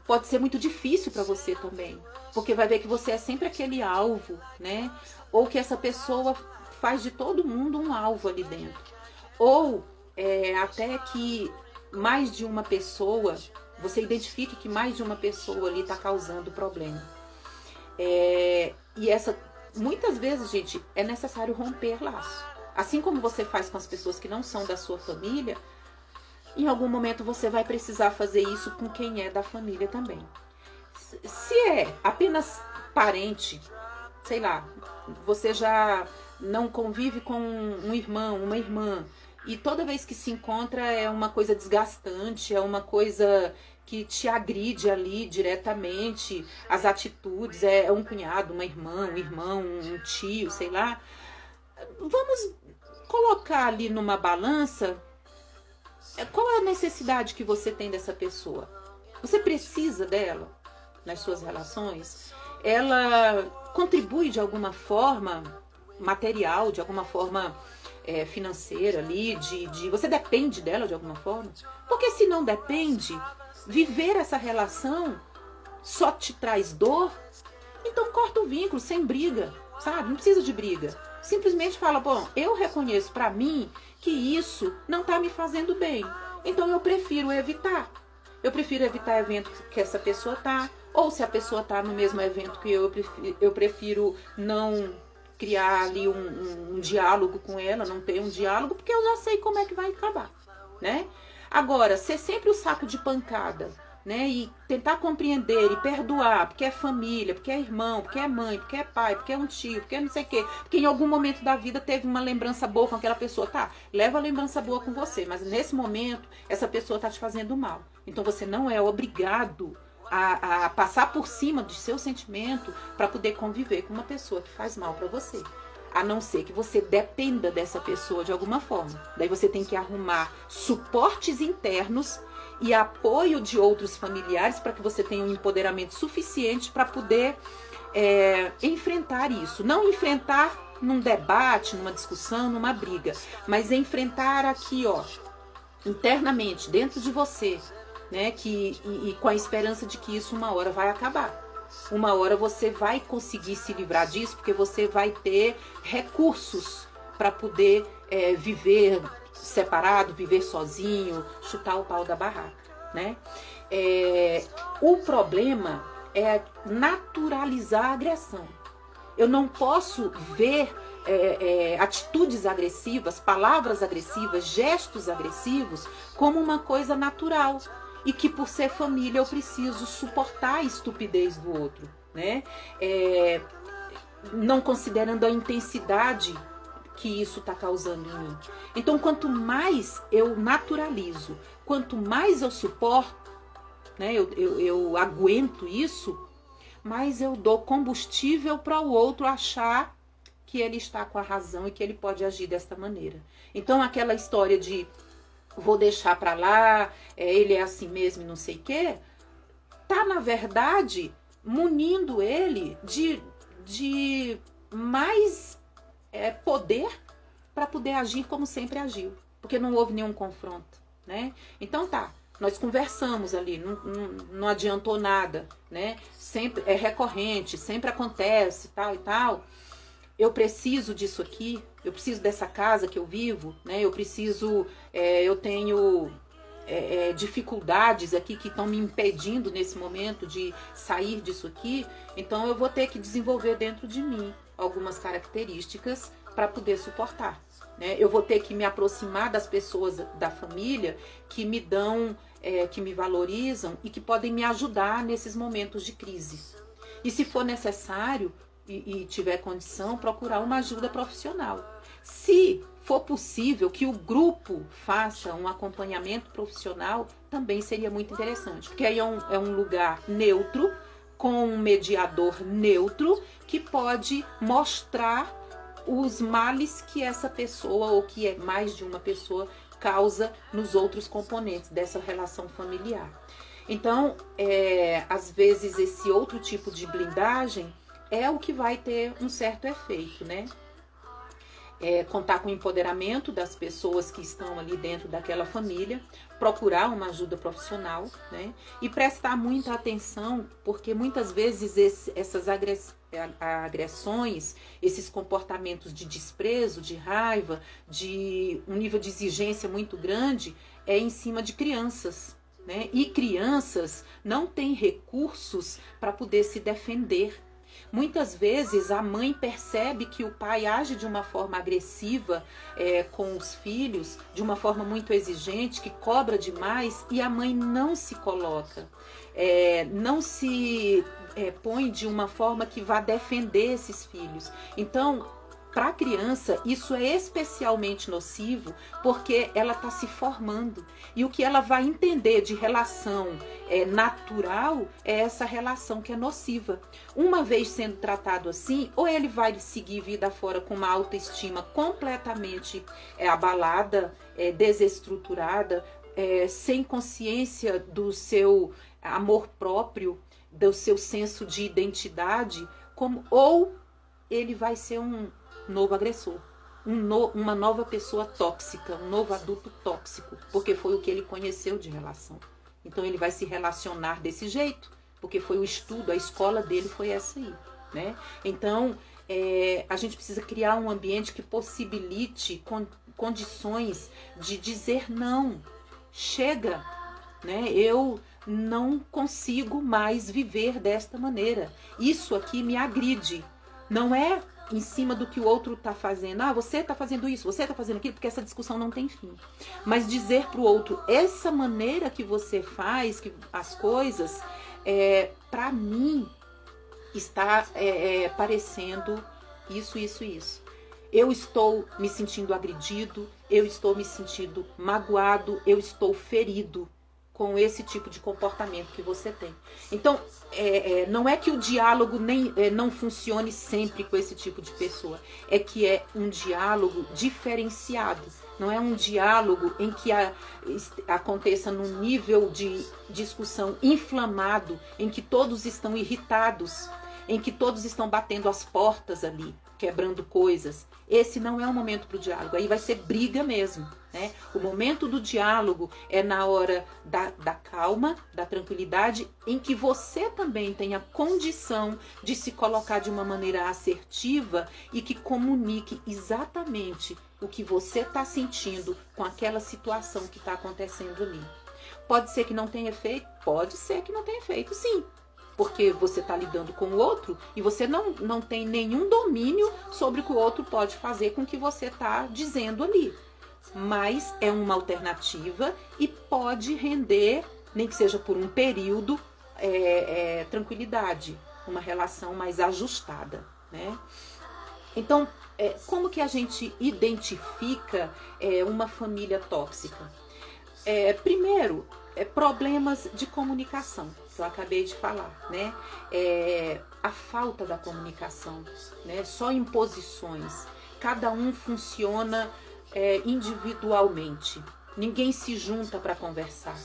pode ser muito difícil para você também, porque vai ver que você é sempre aquele alvo, né? Ou que essa pessoa faz de todo mundo um alvo ali dentro. Ou até que mais de uma pessoa, você identifique que mais de uma pessoa ali está causando problema. E muitas vezes, gente, é necessário romper laço. Assim como você faz com as pessoas que não são da sua família, em algum momento você vai precisar fazer isso com quem é da família também. Se é apenas parente, sei lá, você já não convive com um irmão, uma irmã, e toda vez que se encontra é uma coisa desgastante, é uma coisa que te agride ali diretamente, as atitudes, é um cunhado, uma irmã, um irmão, um tio, sei lá. Vamos colocar ali numa balança qual é a necessidade que você tem dessa pessoa. Você precisa dela nas suas relações? Ela contribui de alguma forma material, de alguma forma financeira ali, você depende dela de alguma forma? Porque se não depende, viver essa relação só te traz dor, então corta o vínculo, sem briga, sabe? Não precisa de briga. Simplesmente fala, bom, eu reconheço pra mim que isso não tá me fazendo bem, então eu prefiro evitar. Eu prefiro evitar evento que essa pessoa tá, ou se a pessoa tá no mesmo evento que eu prefiro não criar ali um diálogo com ela, não ter um diálogo, porque eu já sei como é que vai acabar, né? Agora, ser sempre o saco de pancada, né? E tentar compreender e perdoar, porque é família, porque é irmão, porque é mãe, porque é pai, porque é um tio, porque é não sei o quê, porque em algum momento da vida teve uma lembrança boa com aquela pessoa, tá? Leva a lembrança boa com você, mas nesse momento essa pessoa tá te fazendo mal. Então você não é obrigado a passar por cima do seu sentimento para poder conviver com uma pessoa que faz mal para você. A não ser que você dependa dessa pessoa de alguma forma. Daí você tem que arrumar suportes internos e apoio de outros familiares para que você tenha um empoderamento suficiente para poder enfrentar isso. Não enfrentar num debate, numa discussão, numa briga, mas enfrentar aqui, ó, internamente, dentro de você, né? E com a esperança de que isso uma hora vai acabar. Uma hora você vai conseguir se livrar disso, porque você vai ter recursos para poder viver separado, viver sozinho, chutar o pau da barraca, né? O problema é naturalizar a agressão. Eu não posso ver atitudes agressivas, palavras agressivas, gestos agressivos como uma coisa natural. E que por ser família eu preciso suportar a estupidez do outro, né? Não considerando a intensidade que isso está causando em mim. Então, quanto mais eu naturalizo, quanto mais eu suporto, né? Eu aguento isso, mais eu dou combustível para o outro achar que ele está com a razão e que ele pode agir desta maneira. Então, aquela história de vou deixar pra lá, ele é assim mesmo e não sei o quê, tá, na verdade, munindo ele de mais poder para poder agir como sempre agiu, porque não houve nenhum confronto, né? Então tá, nós conversamos ali, não adiantou nada, né? Sempre é recorrente, sempre acontece, tal e tal. Eu preciso disso aqui, eu preciso dessa casa que eu vivo, né? Eu tenho dificuldades aqui que estão me impedindo nesse momento de sair disso aqui, então eu vou ter que desenvolver dentro de mim algumas características para poder suportar, né? Eu vou ter que me aproximar das pessoas da família que me dão, que me valorizam e que podem me ajudar nesses momentos de crise. E se for necessário e tiver condição, procurar uma ajuda profissional. Se for possível que o grupo faça um acompanhamento profissional, também seria muito interessante, porque aí é um lugar neutro, com um mediador neutro, que pode mostrar os males que essa pessoa, ou que é mais de uma pessoa, causa nos outros componentes dessa relação familiar. Então, às vezes, esse outro tipo de blindagem é o que vai ter um certo efeito, né? Contar com o empoderamento das pessoas que estão ali dentro daquela família, procurar uma ajuda profissional, né? E prestar muita atenção, porque muitas vezes essas agressões, esses comportamentos de desprezo, de raiva, de um nível de exigência muito grande, é em cima de crianças, né? E crianças não têm recursos para poder se defender. Muitas vezes a mãe percebe que o pai age de uma forma agressiva com os filhos, de uma forma muito exigente, que cobra demais, e a mãe não se coloca, não se põe de uma forma que vá defender esses filhos. Então, para a criança, isso é especialmente nocivo, porque ela está se formando. E o que ela vai entender de relação natural é essa relação que é nociva. Uma vez sendo tratado assim, ou ele vai seguir vida fora com uma autoestima completamente abalada, desestruturada, sem consciência do seu amor próprio, do seu senso de identidade, ou ele vai ser um novo agressor, uma nova pessoa tóxica, um novo adulto tóxico, porque foi o que ele conheceu de relação. Então ele vai se relacionar desse jeito, porque foi o estudo, a escola dele foi essa aí, né? Então a gente precisa criar um ambiente que possibilite condições de dizer não, chega, né? Eu não consigo mais viver desta maneira, isso aqui me agride. Não é em cima do que o outro está fazendo. Você está fazendo isso, você está fazendo aquilo, porque essa discussão não tem fim. Mas dizer para o outro, essa maneira que você faz as coisas, para mim, está parecendo isso, isso, isso. Eu estou me sentindo agredido, eu estou me sentindo magoado, eu estou ferido com esse tipo de comportamento que você tem. Então, não é que o diálogo não funcione sempre com esse tipo de pessoa, é que é um diálogo diferenciado, não é um diálogo em que aconteça num nível de discussão inflamado, em que todos estão irritados, em que todos estão batendo as portas ali, quebrando coisas. Esse não é o momento para o diálogo, aí vai ser briga mesmo, né? O momento do diálogo é na hora da calma, da tranquilidade, em que você também tenha condição de se colocar de uma maneira assertiva e que comunique exatamente o que você está sentindo com aquela situação que está acontecendo ali. Pode ser que não tenha efeito? Pode ser que não tenha efeito, sim. Porque você está lidando com o outro e você não tem nenhum domínio sobre o que o outro pode fazer com o que você está dizendo ali. Mas é uma alternativa e pode render, nem que seja por um período, tranquilidade, uma relação mais ajustada, né? Então, como que a gente identifica uma família tóxica? Primeiro, problemas de comunicação, que eu acabei de falar, né? A falta da comunicação, né? Só imposições. Cada um funciona individualmente. Ninguém se junta para conversar.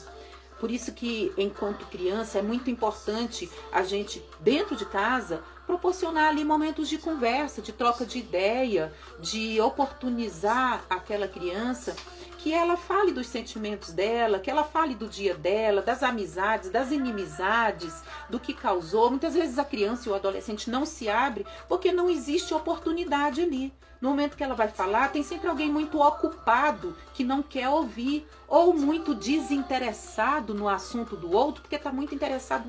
Por isso que, enquanto criança, é muito importante a gente, dentro de casa, proporcionar ali momentos de conversa, de troca de ideia, de oportunizar aquela criança que ela fale dos sentimentos dela, que ela fale do dia dela, das amizades, das inimizades, do que causou. Muitas vezes a criança e o adolescente não se abre porque não existe oportunidade ali. No momento que ela vai falar, tem sempre alguém muito ocupado que não quer ouvir, ou muito desinteressado no assunto do outro, porque está muito interessado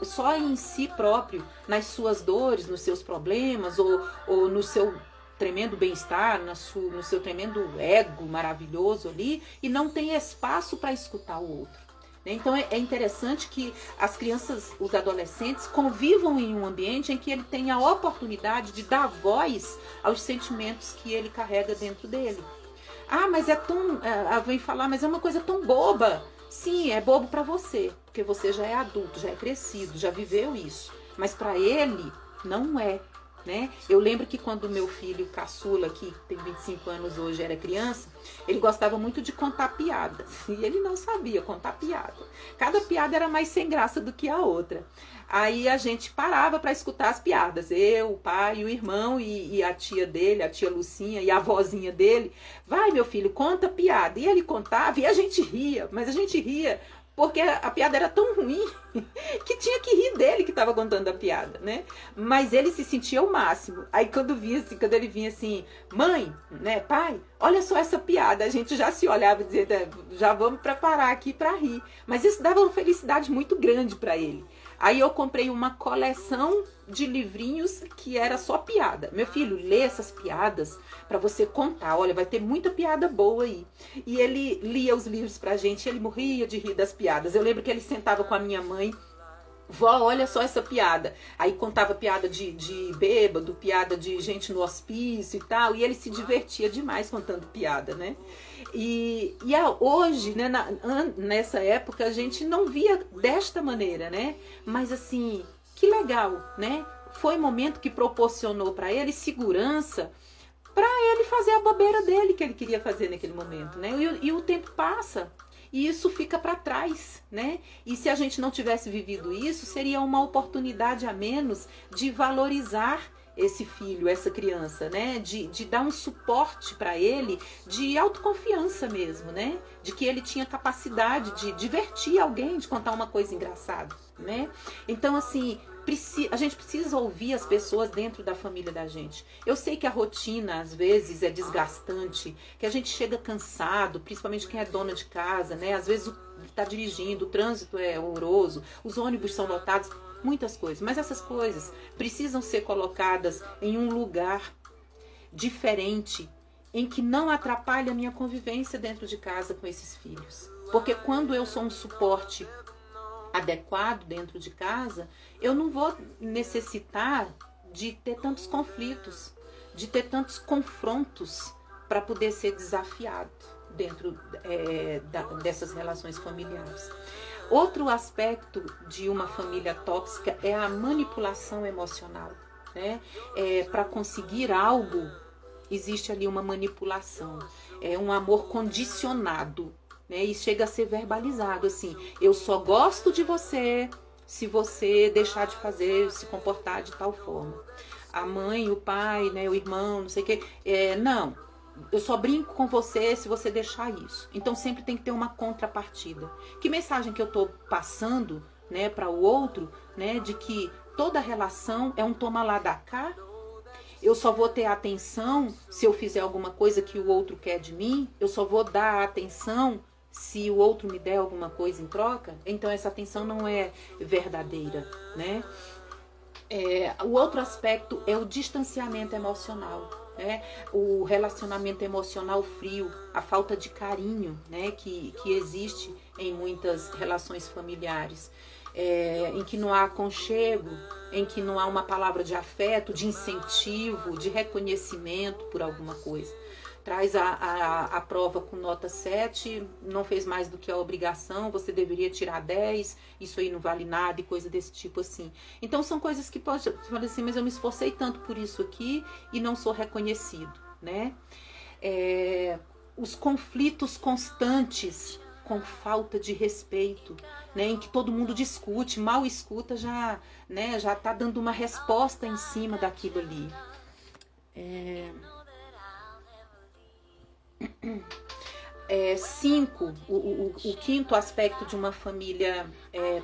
só em si próprio, nas suas dores, nos seus problemas, ou no seu tremendo bem-estar, no seu tremendo ego maravilhoso ali, e não tem espaço para escutar o outro. Então é interessante que as crianças, os adolescentes, convivam em um ambiente em que ele tenha a oportunidade de dar voz aos sentimentos que ele carrega dentro dele. Ah, mas é tão... vem falar, mas é uma coisa tão boba. Sim, é bobo para você, porque você já é adulto, já é crescido, já viveu isso. Mas para ele, não é. Né? Eu lembro que quando o meu filho caçula, que tem 25 anos hoje, era criança, ele gostava muito de contar piadas. E ele não sabia contar piada. Cada piada era mais sem graça do que a outra. Aí a gente parava para escutar as piadas. Eu, o pai, o irmão e a tia dele, a tia Lucinha e a vozinha dele. Vai, meu filho, conta piada. E ele contava e a gente ria. Mas a gente ria porque a piada era tão ruim que tinha que rir dele que estava contando a piada, né? Mas ele se sentia o máximo. Aí quando ele vinha assim, mãe, né, pai, olha só essa piada, a gente já se olhava e dizia, já vamos preparar aqui para rir. Mas isso dava uma felicidade muito grande para ele. Aí eu comprei uma coleção de livrinhos que era só piada. Meu filho, lê essas piadas para você contar. Olha, vai ter muita piada boa aí. E ele lia os livros pra gente e ele morria de rir das piadas. Eu lembro que ele sentava com a minha mãe. Vó, olha só essa piada. Aí contava piada de bêbado, piada de gente no hospício e tal. E ele se divertia demais contando piada, né? Hoje, né, nessa época, a gente não via desta maneira, né? Mas assim, que legal, né? Foi um momento que proporcionou para ele segurança para ele fazer a bobeira dele que ele queria fazer naquele momento, né? E o tempo passa. E isso fica para trás, né? E se a gente não tivesse vivido isso, seria uma oportunidade a menos de valorizar esse filho, essa criança, né? De dar um suporte para ele, de autoconfiança mesmo, né? De que ele tinha capacidade de divertir alguém, de contar uma coisa engraçada, né? Então, assim, a gente precisa ouvir as pessoas dentro da família da gente. Eu sei que a rotina, às vezes, é desgastante, que a gente chega cansado, principalmente quem é dona de casa, né? Às vezes está dirigindo, o trânsito é horroroso, os ônibus são lotados, muitas coisas. Mas essas coisas precisam ser colocadas em um lugar diferente, em que não atrapalhe a minha convivência dentro de casa com esses filhos. Porque quando eu sou um suporte adequado dentro de casa, eu não vou necessitar de ter tantos conflitos, de ter tantos confrontos para poder ser desafiado dentro dessas relações familiares. Outro aspecto de uma família tóxica é a manipulação emocional, né? Para conseguir algo, existe ali uma manipulação, é um amor condicionado, né? E chega a ser verbalizado assim: eu só gosto de você se você deixar de fazer, se comportar de tal forma. A mãe, o pai, né, o irmão, não sei o que, não, eu só brinco com você se você deixar isso. Então sempre tem que ter uma contrapartida. Que mensagem que eu estou passando, né, para o outro, né, de que toda relação é um toma lá da cá? Eu só vou ter atenção se eu fizer alguma coisa que o outro quer de mim? Eu só vou dar atenção se o outro me der alguma coisa em troca? Então essa atenção não é verdadeira, né? O outro aspecto é o distanciamento emocional, né? O relacionamento emocional frio, a falta de carinho, né, que existe em muitas relações familiares, em que não há aconchego, em que não há uma palavra de afeto, de incentivo, de reconhecimento por alguma coisa. Traz a prova com nota 7, não fez mais do que a obrigação, você deveria tirar 10, isso aí não vale nada e coisa desse tipo assim. Então são coisas que pode falar assim, mas eu me esforcei tanto por isso aqui e não sou reconhecido, né? Os conflitos constantes com falta de respeito, né, em que todo mundo discute, mal escuta, já tá dando uma resposta em cima daquilo ali. 5, o quinto aspecto de uma família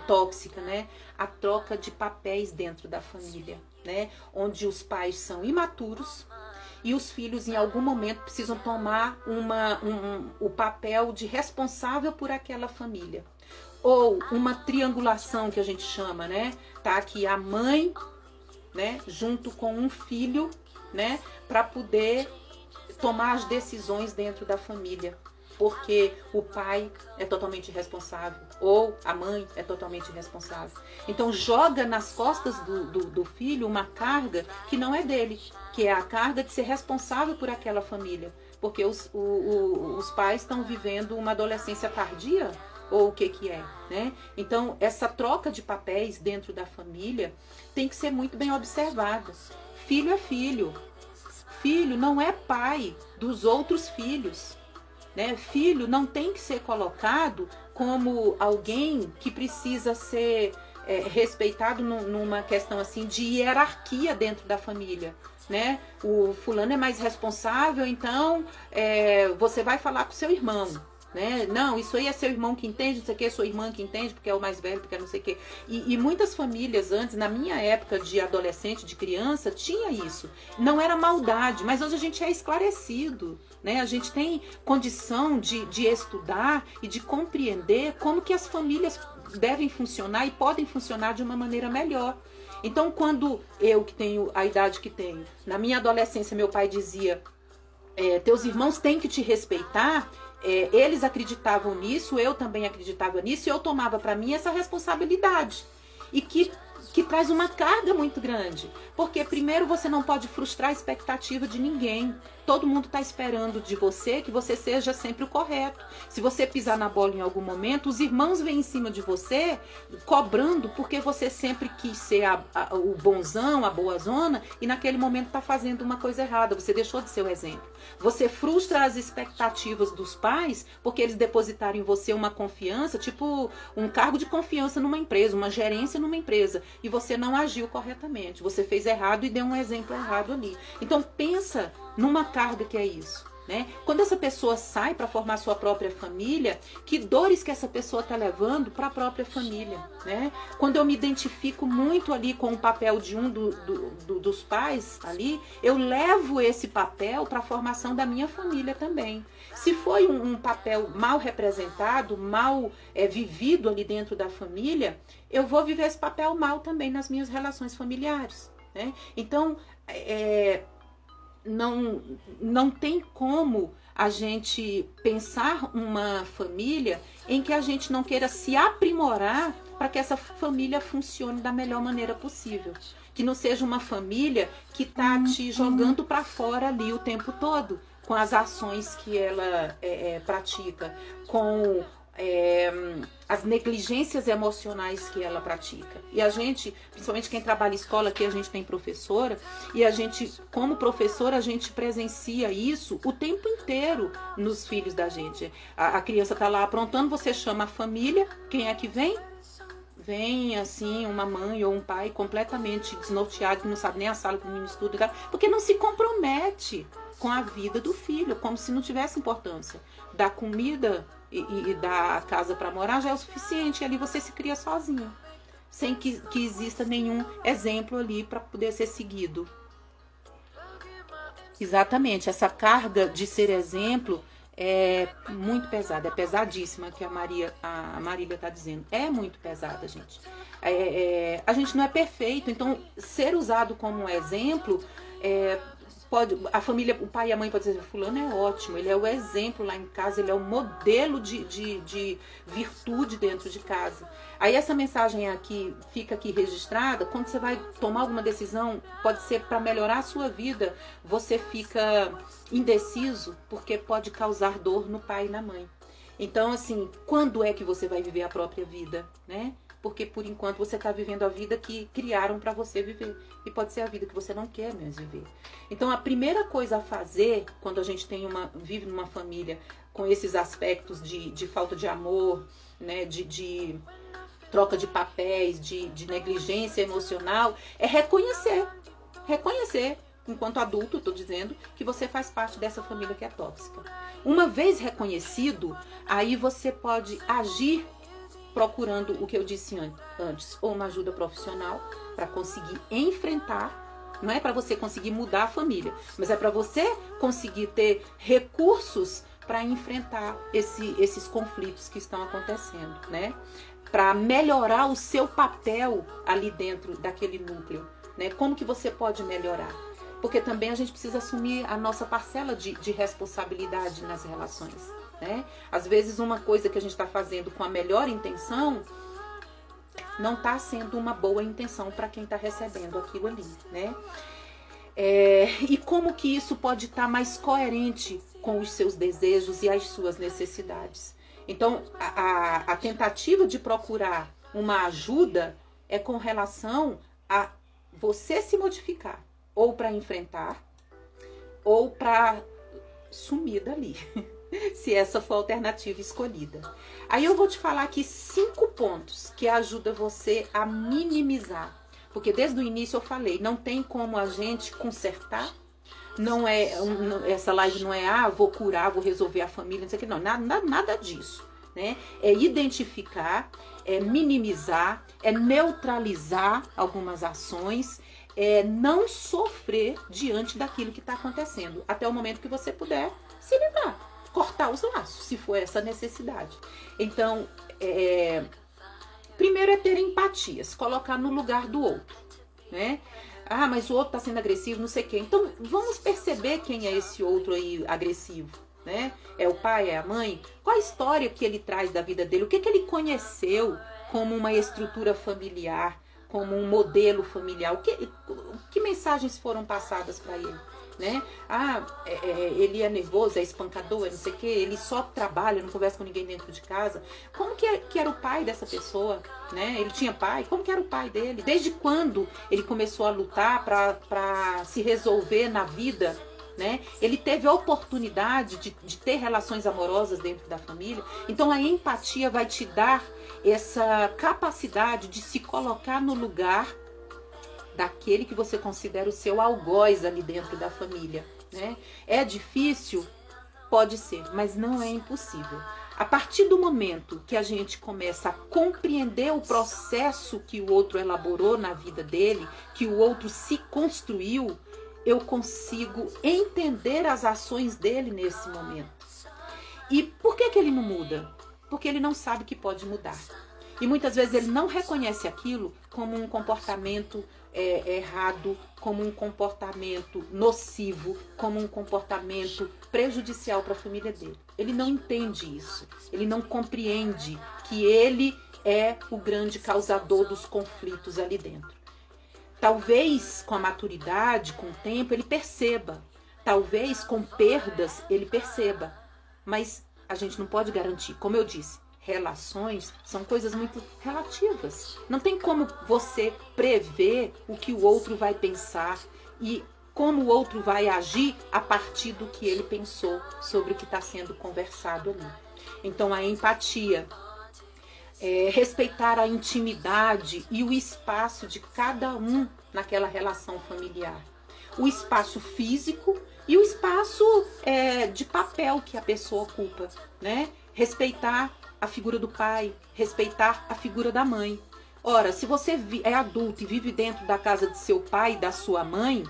tóxica, né? A troca de papéis dentro da família, né? Onde os pais são imaturos e os filhos em algum momento precisam tomar o papel de responsável por aquela família. Ou uma triangulação que a gente chama, né? Tá aqui a mãe, né, junto com um filho né, para poder tomar as decisões dentro da família. Porque o pai é totalmente responsável, ou a mãe é totalmente responsável. Então joga nas costas do filho uma carga que não é dele, que é a carga de ser responsável por aquela família. Porque os pais estão vivendo uma adolescência tardia, ou o que é, né? Então essa troca de papéis dentro da família tem que ser muito bem observada. Filho é filho. Filho não é pai dos outros filhos. Né? Filho não tem que ser colocado como alguém que precisa ser respeitado numa questão assim de hierarquia dentro da família. Né? O fulano é mais responsável, então você vai falar com seu irmão. Né? Não, isso aí é seu irmão que entende, não sei o que, é sua irmã que entende, porque é o mais velho, porque é não sei o que. E muitas famílias antes, na minha época de adolescente, de criança, tinha isso. Não era maldade, mas hoje a gente é esclarecido. Né? A gente tem condição de estudar e de compreender como que as famílias devem funcionar e podem funcionar de uma maneira melhor. Então, quando eu, que tenho a idade que tenho, na minha adolescência, meu pai dizia, teus irmãos têm que te respeitar, eles acreditavam nisso, eu também acreditava nisso, e eu tomava para mim essa responsabilidade. E que traz uma carga muito grande. Porque, primeiro, você não pode frustrar a expectativa de ninguém. Todo mundo está esperando de você que você seja sempre o correto. Se você pisar na bola em algum momento, os irmãos vêm em cima de você, cobrando, porque você sempre quis ser o bonzão, a boazona, e naquele momento está fazendo uma coisa errada. Você deixou de ser o exemplo. Você frustra as expectativas dos pais, porque eles depositaram em você uma confiança, tipo um cargo de confiança numa empresa, uma gerência numa empresa, e você não agiu corretamente. Você fez errado e deu um exemplo errado ali. Então pensa numa carga que é isso. Né? Quando essa pessoa sai para formar sua própria família, que dores que essa pessoa está levando para a própria família. Né? Quando eu me identifico muito ali com o papel de um dos pais ali, eu levo esse papel para a formação da minha família também. Se foi um papel mal representado, mal vivido ali dentro da família, eu vou viver esse papel mal também nas minhas relações familiares. Né? Então, não tem como a gente pensar uma família em que a gente não queira se aprimorar para que essa família funcione da melhor maneira possível. Que não seja uma família que está te jogando para fora ali o tempo todo, com as ações que ela pratica, com as negligências emocionais que ela pratica. E a gente, principalmente quem trabalha em escola, aqui a gente tem professora, e a gente, como professora, a gente presencia isso o tempo inteiro nos filhos da gente. A criança está lá aprontando, você chama a família, quem é que vem? Vem assim uma mãe ou um pai completamente desnorteado, que não sabe nem a sala que o menino estuda, porque não se compromete com a vida do filho, como se não tivesse importância. Dar comida e dar a casa para morar já é o suficiente, e ali você se cria sozinho, sem que exista nenhum exemplo ali para poder ser seguido. Exatamente, essa carga de ser exemplo é muito pesada, é pesadíssima, que a Marília está dizendo. É muito pesada, gente. A gente não é perfeito, então ser usado como um exemplo a família, o pai e a mãe podem dizer, fulano é ótimo, ele é o exemplo lá em casa, ele é o modelo de virtude dentro de casa. Aí essa mensagem aqui, fica aqui registrada, quando você vai tomar alguma decisão, pode ser para melhorar a sua vida, você fica indeciso, porque pode causar dor no pai e na mãe. Então, assim, quando é que você vai viver a própria vida, né? Porque por enquanto você está vivendo a vida que criaram para você viver. E pode ser a vida que você não quer mesmo viver. Então a primeira coisa a fazer quando a gente vive numa família com esses aspectos de falta de amor, né, de troca de papéis, de negligência emocional, é reconhecer. Reconhecer, enquanto adulto, estou dizendo, que você faz parte dessa família que é tóxica. Uma vez reconhecido, aí você pode agir procurando o que eu disse antes, ou uma ajuda profissional para conseguir enfrentar, não é para você conseguir mudar a família, mas é para você conseguir ter recursos para enfrentar esses conflitos que estão acontecendo, né? Para melhorar o seu papel ali dentro daquele núcleo, né? Como que você pode melhorar? porque também a gente precisa assumir a nossa parcela de responsabilidade nas relações, né? Às vezes uma coisa que a gente está fazendo com a melhor intenção não está sendo uma boa intenção para quem está recebendo aquilo ali, né? E como que isso pode estar mais coerente com os seus desejos e as suas necessidades? Então, a tentativa de procurar uma ajuda é com relação a você se modificar, ou para enfrentar, ou para sumir dali, se essa for a alternativa escolhida. Aí eu vou te falar aqui 5 pontos que ajudam você a minimizar. Porque desde o início eu falei, não tem como a gente consertar. Não é essa live não é, vou curar, vou resolver a família, não sei o que, não, nada disso, né? É identificar, é minimizar, é neutralizar algumas ações, é não sofrer diante daquilo que está acontecendo, até o momento que você puder se livrar, cortar os laços, se for essa necessidade. Então, primeiro é ter empatia, se colocar no lugar do outro, né? Mas o outro está sendo agressivo, não sei quem. Então, vamos perceber quem é esse outro aí agressivo, né? É o pai, é a mãe? Qual a história que ele traz da vida dele? O que ele conheceu como uma estrutura familiar, como um modelo familiar? Que mensagens foram passadas para ele? Né? Ele é nervoso, é espancador, é não sei o que, ele só trabalha, não conversa com ninguém dentro de casa. Como que era o pai dessa pessoa? Né? Ele tinha pai? Como que era o pai dele? Desde quando ele começou a lutar para se resolver na vida? Né? Ele teve a oportunidade de ter relações amorosas dentro da família. Então a empatia vai te dar essa capacidade de se colocar no lugar daquele que você considera o seu algoz ali dentro da família, né? É difícil? Pode ser, mas não é impossível. A partir do momento que a gente começa a compreender o processo que o outro elaborou na vida dele, que o outro se construiu, eu consigo entender as ações dele nesse momento. E por que ele não muda? Porque ele não sabe que pode mudar. E muitas vezes ele não reconhece aquilo como um comportamento errado, como um comportamento nocivo, como um comportamento prejudicial para a família dele. Ele não entende isso. Ele não compreende que ele é o grande causador dos conflitos ali dentro. Talvez com a maturidade, com o tempo, ele perceba. Talvez com perdas ele perceba. Mas a gente não pode garantir, como eu disse. Relações são coisas muito relativas. Não tem como você prever o que o outro vai pensar e como o outro vai agir a partir do que ele pensou sobre o que está sendo conversado ali. Então a empatia, respeitar a intimidade e o espaço de cada um naquela relação familiar. O espaço físico e o espaço de papel que a pessoa ocupa, né? Respeitar a figura do pai, respeitar a figura da mãe. Ora, se você é adulto e vive dentro da casa de seu pai e da sua mãe,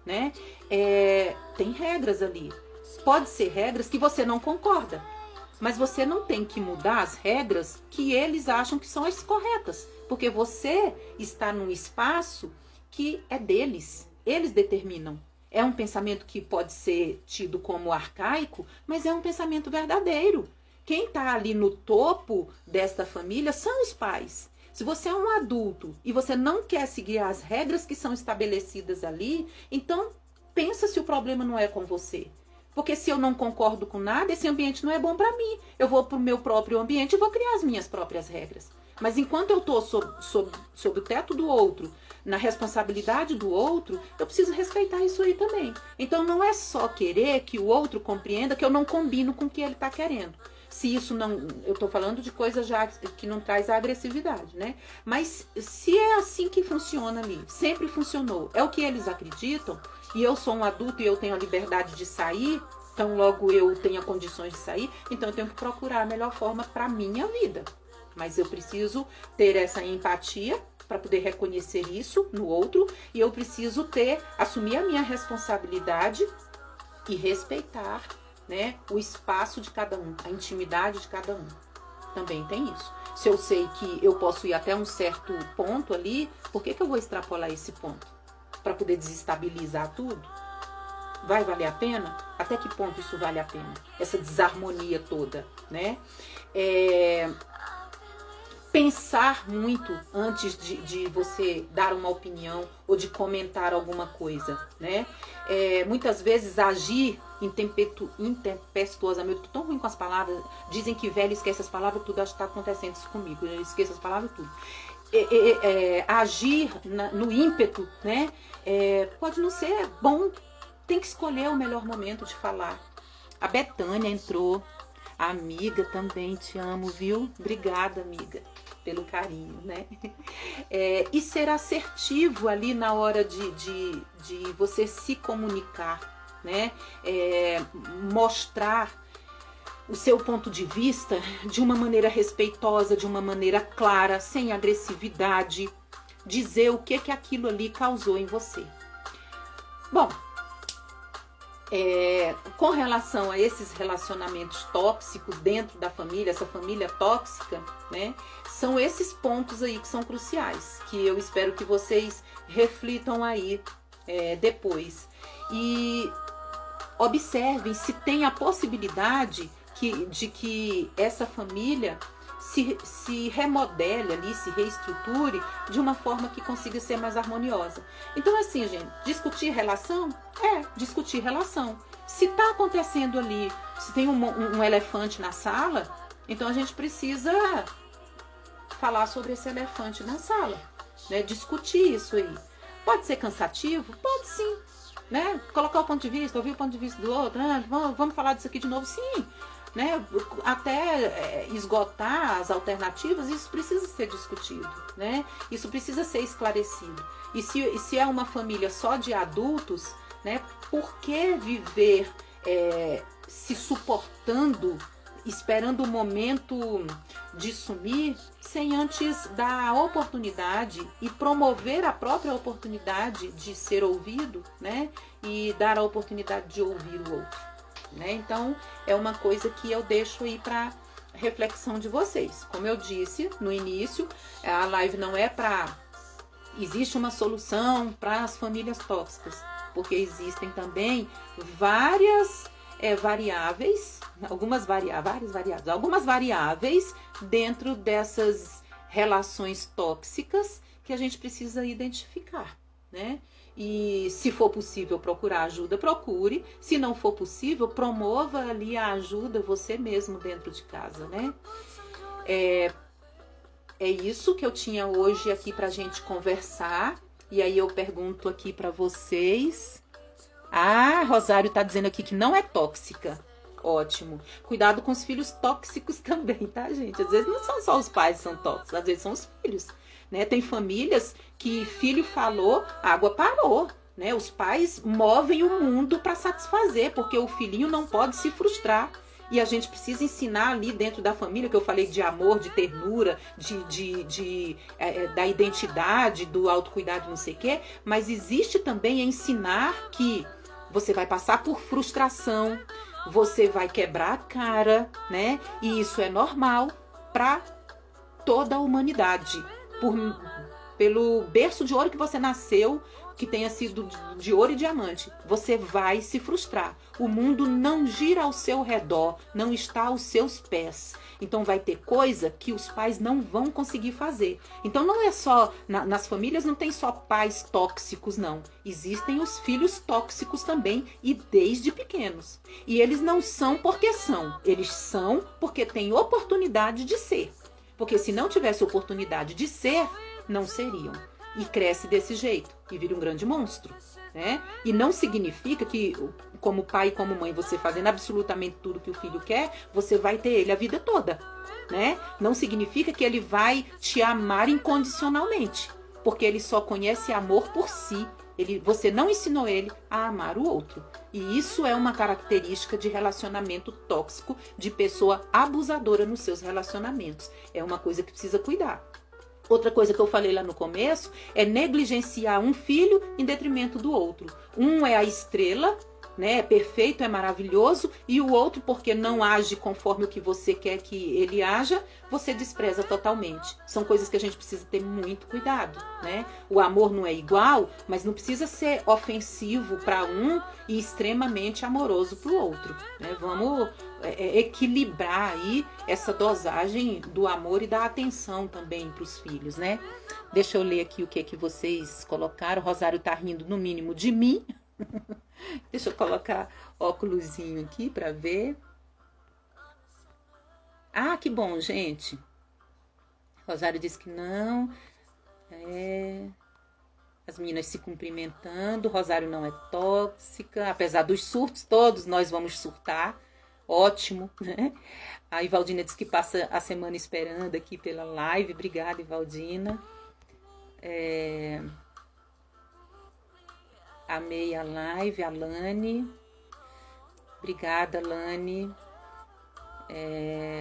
né, tem regras ali. Pode ser regras que você não concorda, mas você não tem que mudar as regras que eles acham que são as corretas, porque você está num espaço que é deles, eles determinam. É um pensamento que pode ser tido como arcaico, mas é um pensamento verdadeiro. Quem está ali no topo desta família são os pais. Se você é um adulto e você não quer seguir as regras que são estabelecidas ali, então pensa se o problema não é com você. Porque se eu não concordo com nada, esse ambiente não é bom para mim. Eu vou para o meu próprio ambiente e vou criar as minhas próprias regras. Mas enquanto eu estou sob o teto do outro, na responsabilidade do outro, eu preciso respeitar isso aí também. Então não é só querer que o outro compreenda que eu não combino com o que ele está querendo. Se isso não... Eu estou falando de coisa já que não traz a agressividade, né? Mas se é assim que funciona ali, sempre funcionou, é o que eles acreditam, e eu sou um adulto e eu tenho a liberdade de sair, então logo eu tenho condições de sair, então eu tenho que procurar a melhor forma para a minha vida. Mas eu preciso ter essa empatia para poder reconhecer isso no outro, e eu preciso assumir a minha responsabilidade e respeitar, né, o espaço de cada um, a intimidade de cada um. Também tem isso. Se eu sei que eu posso ir até um certo ponto ali, por que eu vou extrapolar esse ponto? para poder desestabilizar tudo? Vai valer a pena? Até que ponto isso vale a pena? Essa desarmonia toda, né? Pensar muito antes de você dar uma opinião ou de comentar alguma coisa, né? Muitas vezes agir intempestuosamente, eu tô tão ruim com as palavras, dizem que velho esquece as palavras, tudo, acho que tá acontecendo isso comigo, eu esqueço as palavras tudo. Agir no ímpeto, né? Pode não ser bom, tem que escolher o melhor momento de falar. A Betânia entrou, a amiga também, te amo, viu? Obrigada, amiga, pelo carinho, né? E ser assertivo ali na hora de você se comunicar, né? Mostrar o seu ponto de vista de uma maneira respeitosa, de uma maneira clara, sem agressividade, dizer o que aquilo ali causou em você. Bom, com relação a esses relacionamentos tóxicos dentro da família, essa família tóxica, né, são esses pontos aí que são cruciais, que eu espero que vocês reflitam aí depois. E observem se tem a possibilidade de que essa família se remodele ali, se reestruture de uma forma que consiga ser mais harmoniosa. Então, assim, gente, discutir relação? Discutir relação. Se tá acontecendo ali, se tem um elefante na sala, então a gente precisa falar sobre esse elefante na sala, né? Discutir isso aí. Pode ser cansativo? Pode sim, né? Colocar o ponto de vista, ouvir o ponto de vista do outro, né? Vamos falar disso aqui de novo? Sim. Né? Até esgotar as alternativas, isso precisa ser discutido, né? Isso precisa ser esclarecido. E se é uma família só de adultos, né? Por que viver se suportando, esperando o momento de sumir, sem antes dar a oportunidade e promover a própria oportunidade de ser ouvido, né? E dar a oportunidade de ouvir o outro. Né? Então, é uma coisa que eu deixo aí para reflexão de vocês. Como eu disse no início, a live não é para... Existe uma solução para as famílias tóxicas, porque existem também várias variáveis, algumas variáveis dentro dessas relações tóxicas que a gente precisa identificar, né? E se for possível procurar ajuda, procure. Se não for possível, promova ali a ajuda você mesmo dentro de casa, né? É isso que eu tinha hoje aqui pra gente conversar. E aí eu pergunto aqui pra vocês. Rosário tá dizendo aqui que não é tóxica. Ótimo. Cuidado com os filhos tóxicos também, tá, gente? Às vezes não são só os pais que são tóxicos, às vezes são os filhos. Né? Tem famílias que filho falou, água parou, né? Os pais movem o mundo para satisfazer, porque o filhinho não pode se frustrar. E a gente precisa ensinar ali dentro da família, que eu falei de amor, de ternura, da identidade, do autocuidado, não sei o quê. Mas existe também ensinar que você vai passar por frustração, você vai quebrar a cara, né? E isso é normal para toda a humanidade. Pelo berço de ouro que você nasceu, que tenha sido de ouro e diamante, você vai se frustrar. O mundo não gira ao seu redor, não está aos seus pés. Então vai ter coisa que os pais não vão conseguir fazer. Então não é só, nas famílias não tem só pais tóxicos, não. Existem os filhos tóxicos também, e desde pequenos. E eles não são porque são, eles são porque têm oportunidade de ser. Porque se não tivesse oportunidade de ser, não seriam. E cresce desse jeito. E vira um grande monstro. Né? E não significa que, como pai e como mãe, você fazendo absolutamente tudo que o filho quer, você vai ter ele a vida toda. Né? Não significa que ele vai te amar incondicionalmente. Porque ele só conhece amor por si. Você não ensinou ele a amar o outro. E isso é uma característica de relacionamento tóxico, de pessoa abusadora nos seus relacionamentos. É uma coisa que precisa cuidar. Outra coisa que eu falei lá no começo é negligenciar um filho em detrimento do outro. Um é a estrela, né, é perfeito, é maravilhoso, e o outro, porque não age conforme o que você quer que ele haja, você despreza totalmente. São coisas que a gente precisa ter muito cuidado, né? O amor não é igual, mas não precisa ser ofensivo para um e extremamente amoroso para o outro, né? Vamos equilibrar aí essa dosagem do amor e da atenção também para os filhos, né? Deixa eu ler aqui o que vocês colocaram. O Rosário tá rindo no mínimo de mim. Deixa eu colocar óculosinho aqui para ver. Ah, que bom, gente. Rosário disse que não. As meninas se cumprimentando. Rosário não é tóxica. Apesar dos surtos, todos nós vamos surtar. Ótimo, né? A Ivaldina disse que passa a semana esperando aqui pela live. Obrigada, Ivaldina. Amei a live, a Lani. Obrigada, Lani.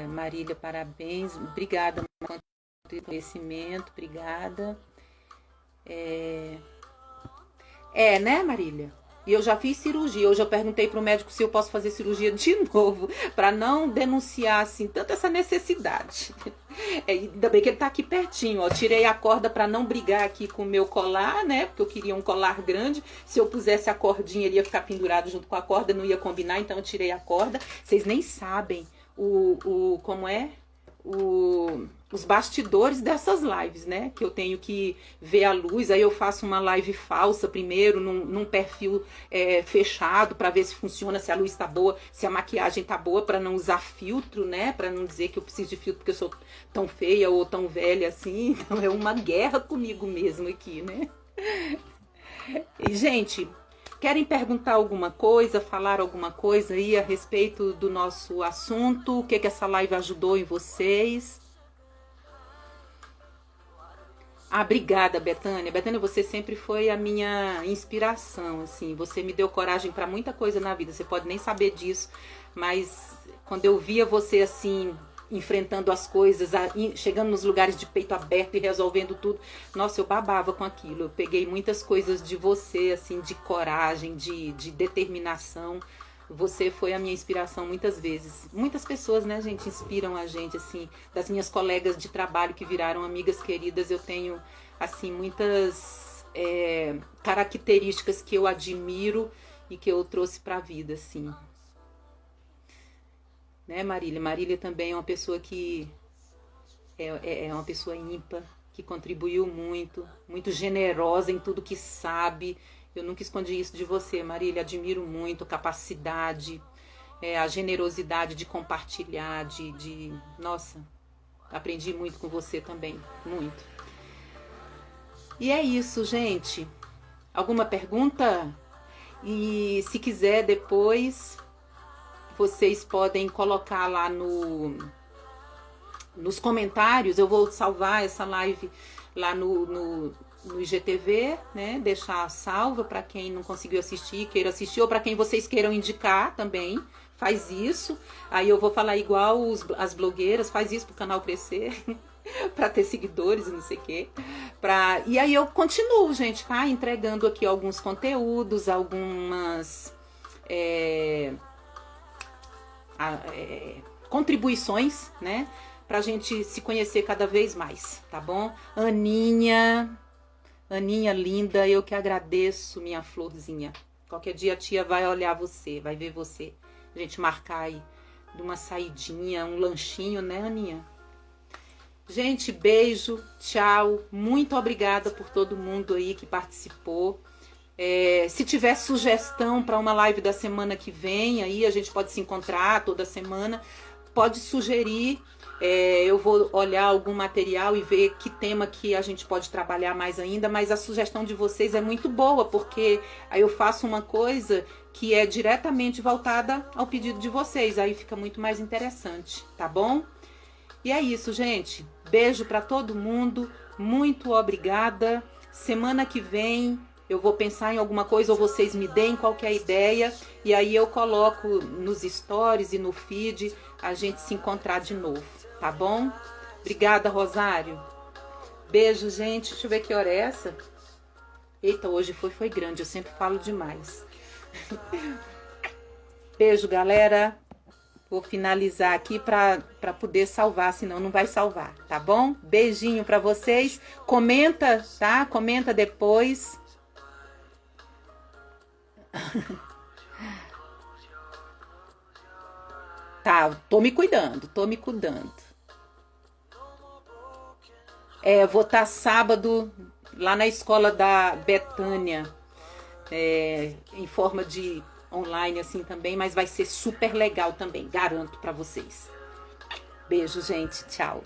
Marília, parabéns. Obrigada pelo conhecimento. Obrigada. Né, Marília? E eu já fiz cirurgia. Hoje eu perguntei pro médico se eu posso fazer cirurgia de novo, para não denunciar assim tanto essa necessidade. Ainda bem que ele tá aqui pertinho, ó. Tirei a corda para não brigar aqui com o meu colar, né? Porque eu queria um colar grande. Se eu pusesse a cordinha, ele ia ficar pendurado junto com a corda, não ia combinar, então eu tirei a corda. Vocês nem sabem como é os bastidores dessas lives, né? Que eu tenho que ver a luz, aí eu faço uma live falsa primeiro, num perfil fechado, para ver se funciona, se a luz tá boa, se a maquiagem tá boa, para não usar filtro, né? Para não dizer que eu preciso de filtro porque eu sou tão feia ou tão velha assim. Então é uma guerra comigo mesmo aqui, né? E, gente, querem perguntar alguma coisa, falar alguma coisa aí a respeito do nosso assunto? O que essa live ajudou em vocês? Obrigada, Betânia. Betânia, você sempre foi a minha inspiração, assim. Você me deu coragem para muita coisa na vida. Você pode nem saber disso, mas quando eu via você assim, enfrentando as coisas, chegando nos lugares de peito aberto e resolvendo tudo, nossa, eu babava com aquilo. Eu peguei muitas coisas de você, assim, de coragem, de determinação. Você foi a minha inspiração muitas vezes. Muitas pessoas, né, gente, inspiram a gente, assim. Das minhas colegas de trabalho que viraram amigas queridas, eu tenho, assim, muitas características que eu admiro e que eu trouxe pra vida, assim. Né, Marília? Marília também é uma pessoa que é uma pessoa ímpar, que contribuiu muito, muito generosa em tudo que sabe. Eu nunca escondi isso de você, Marília. Admiro muito a capacidade, a generosidade de compartilhar, Nossa, aprendi muito com você também, muito. E é isso, gente. Alguma pergunta? E se quiser depois, vocês podem colocar lá nos comentários. Eu vou salvar essa live lá no IGTV, né? Deixar salva para quem não conseguiu assistir, queira assistir, ou para quem vocês queiram indicar também, faz isso. Aí eu vou falar igual as blogueiras, faz isso pro canal crescer, para ter seguidores e não sei o quê. E aí eu continuo, gente, tá? Entregando aqui alguns conteúdos, algumas contribuições, né? Pra gente se conhecer cada vez mais, tá bom? Aninha linda, eu que agradeço, minha florzinha. Qualquer dia a tia vai olhar você, vai ver você. A gente marcar aí de uma saidinha, um lanchinho, né, Aninha? Gente, beijo, tchau. Muito obrigada por todo mundo aí que participou. Se tiver sugestão para uma live da semana que vem, aí a gente pode se encontrar toda semana. Pode sugerir. Eu vou olhar algum material e ver que tema que a gente pode trabalhar mais ainda, mas a sugestão de vocês é muito boa, porque aí eu faço uma coisa que é diretamente voltada ao pedido de vocês, aí fica muito mais interessante, tá bom? E é isso, gente. Beijo para todo mundo, muito obrigada. Semana que vem eu vou pensar em alguma coisa ou vocês me deem qualquer ideia e aí eu coloco nos stories e no feed a gente se encontrar de novo, tá bom? Obrigada, Rosário. Beijo, gente. Deixa eu ver que hora é essa. Eita, hoje foi grande, eu sempre falo demais. Beijo, galera. Vou finalizar aqui para poder salvar, senão não vai salvar, tá bom? Beijinho para vocês. Comenta, tá? Comenta depois. Tá, tô me cuidando, tô me cuidando. Vou estar sábado lá na escola da Betânia, em forma de online assim também, mas vai ser super legal também, garanto para vocês. Beijo, gente, tchau.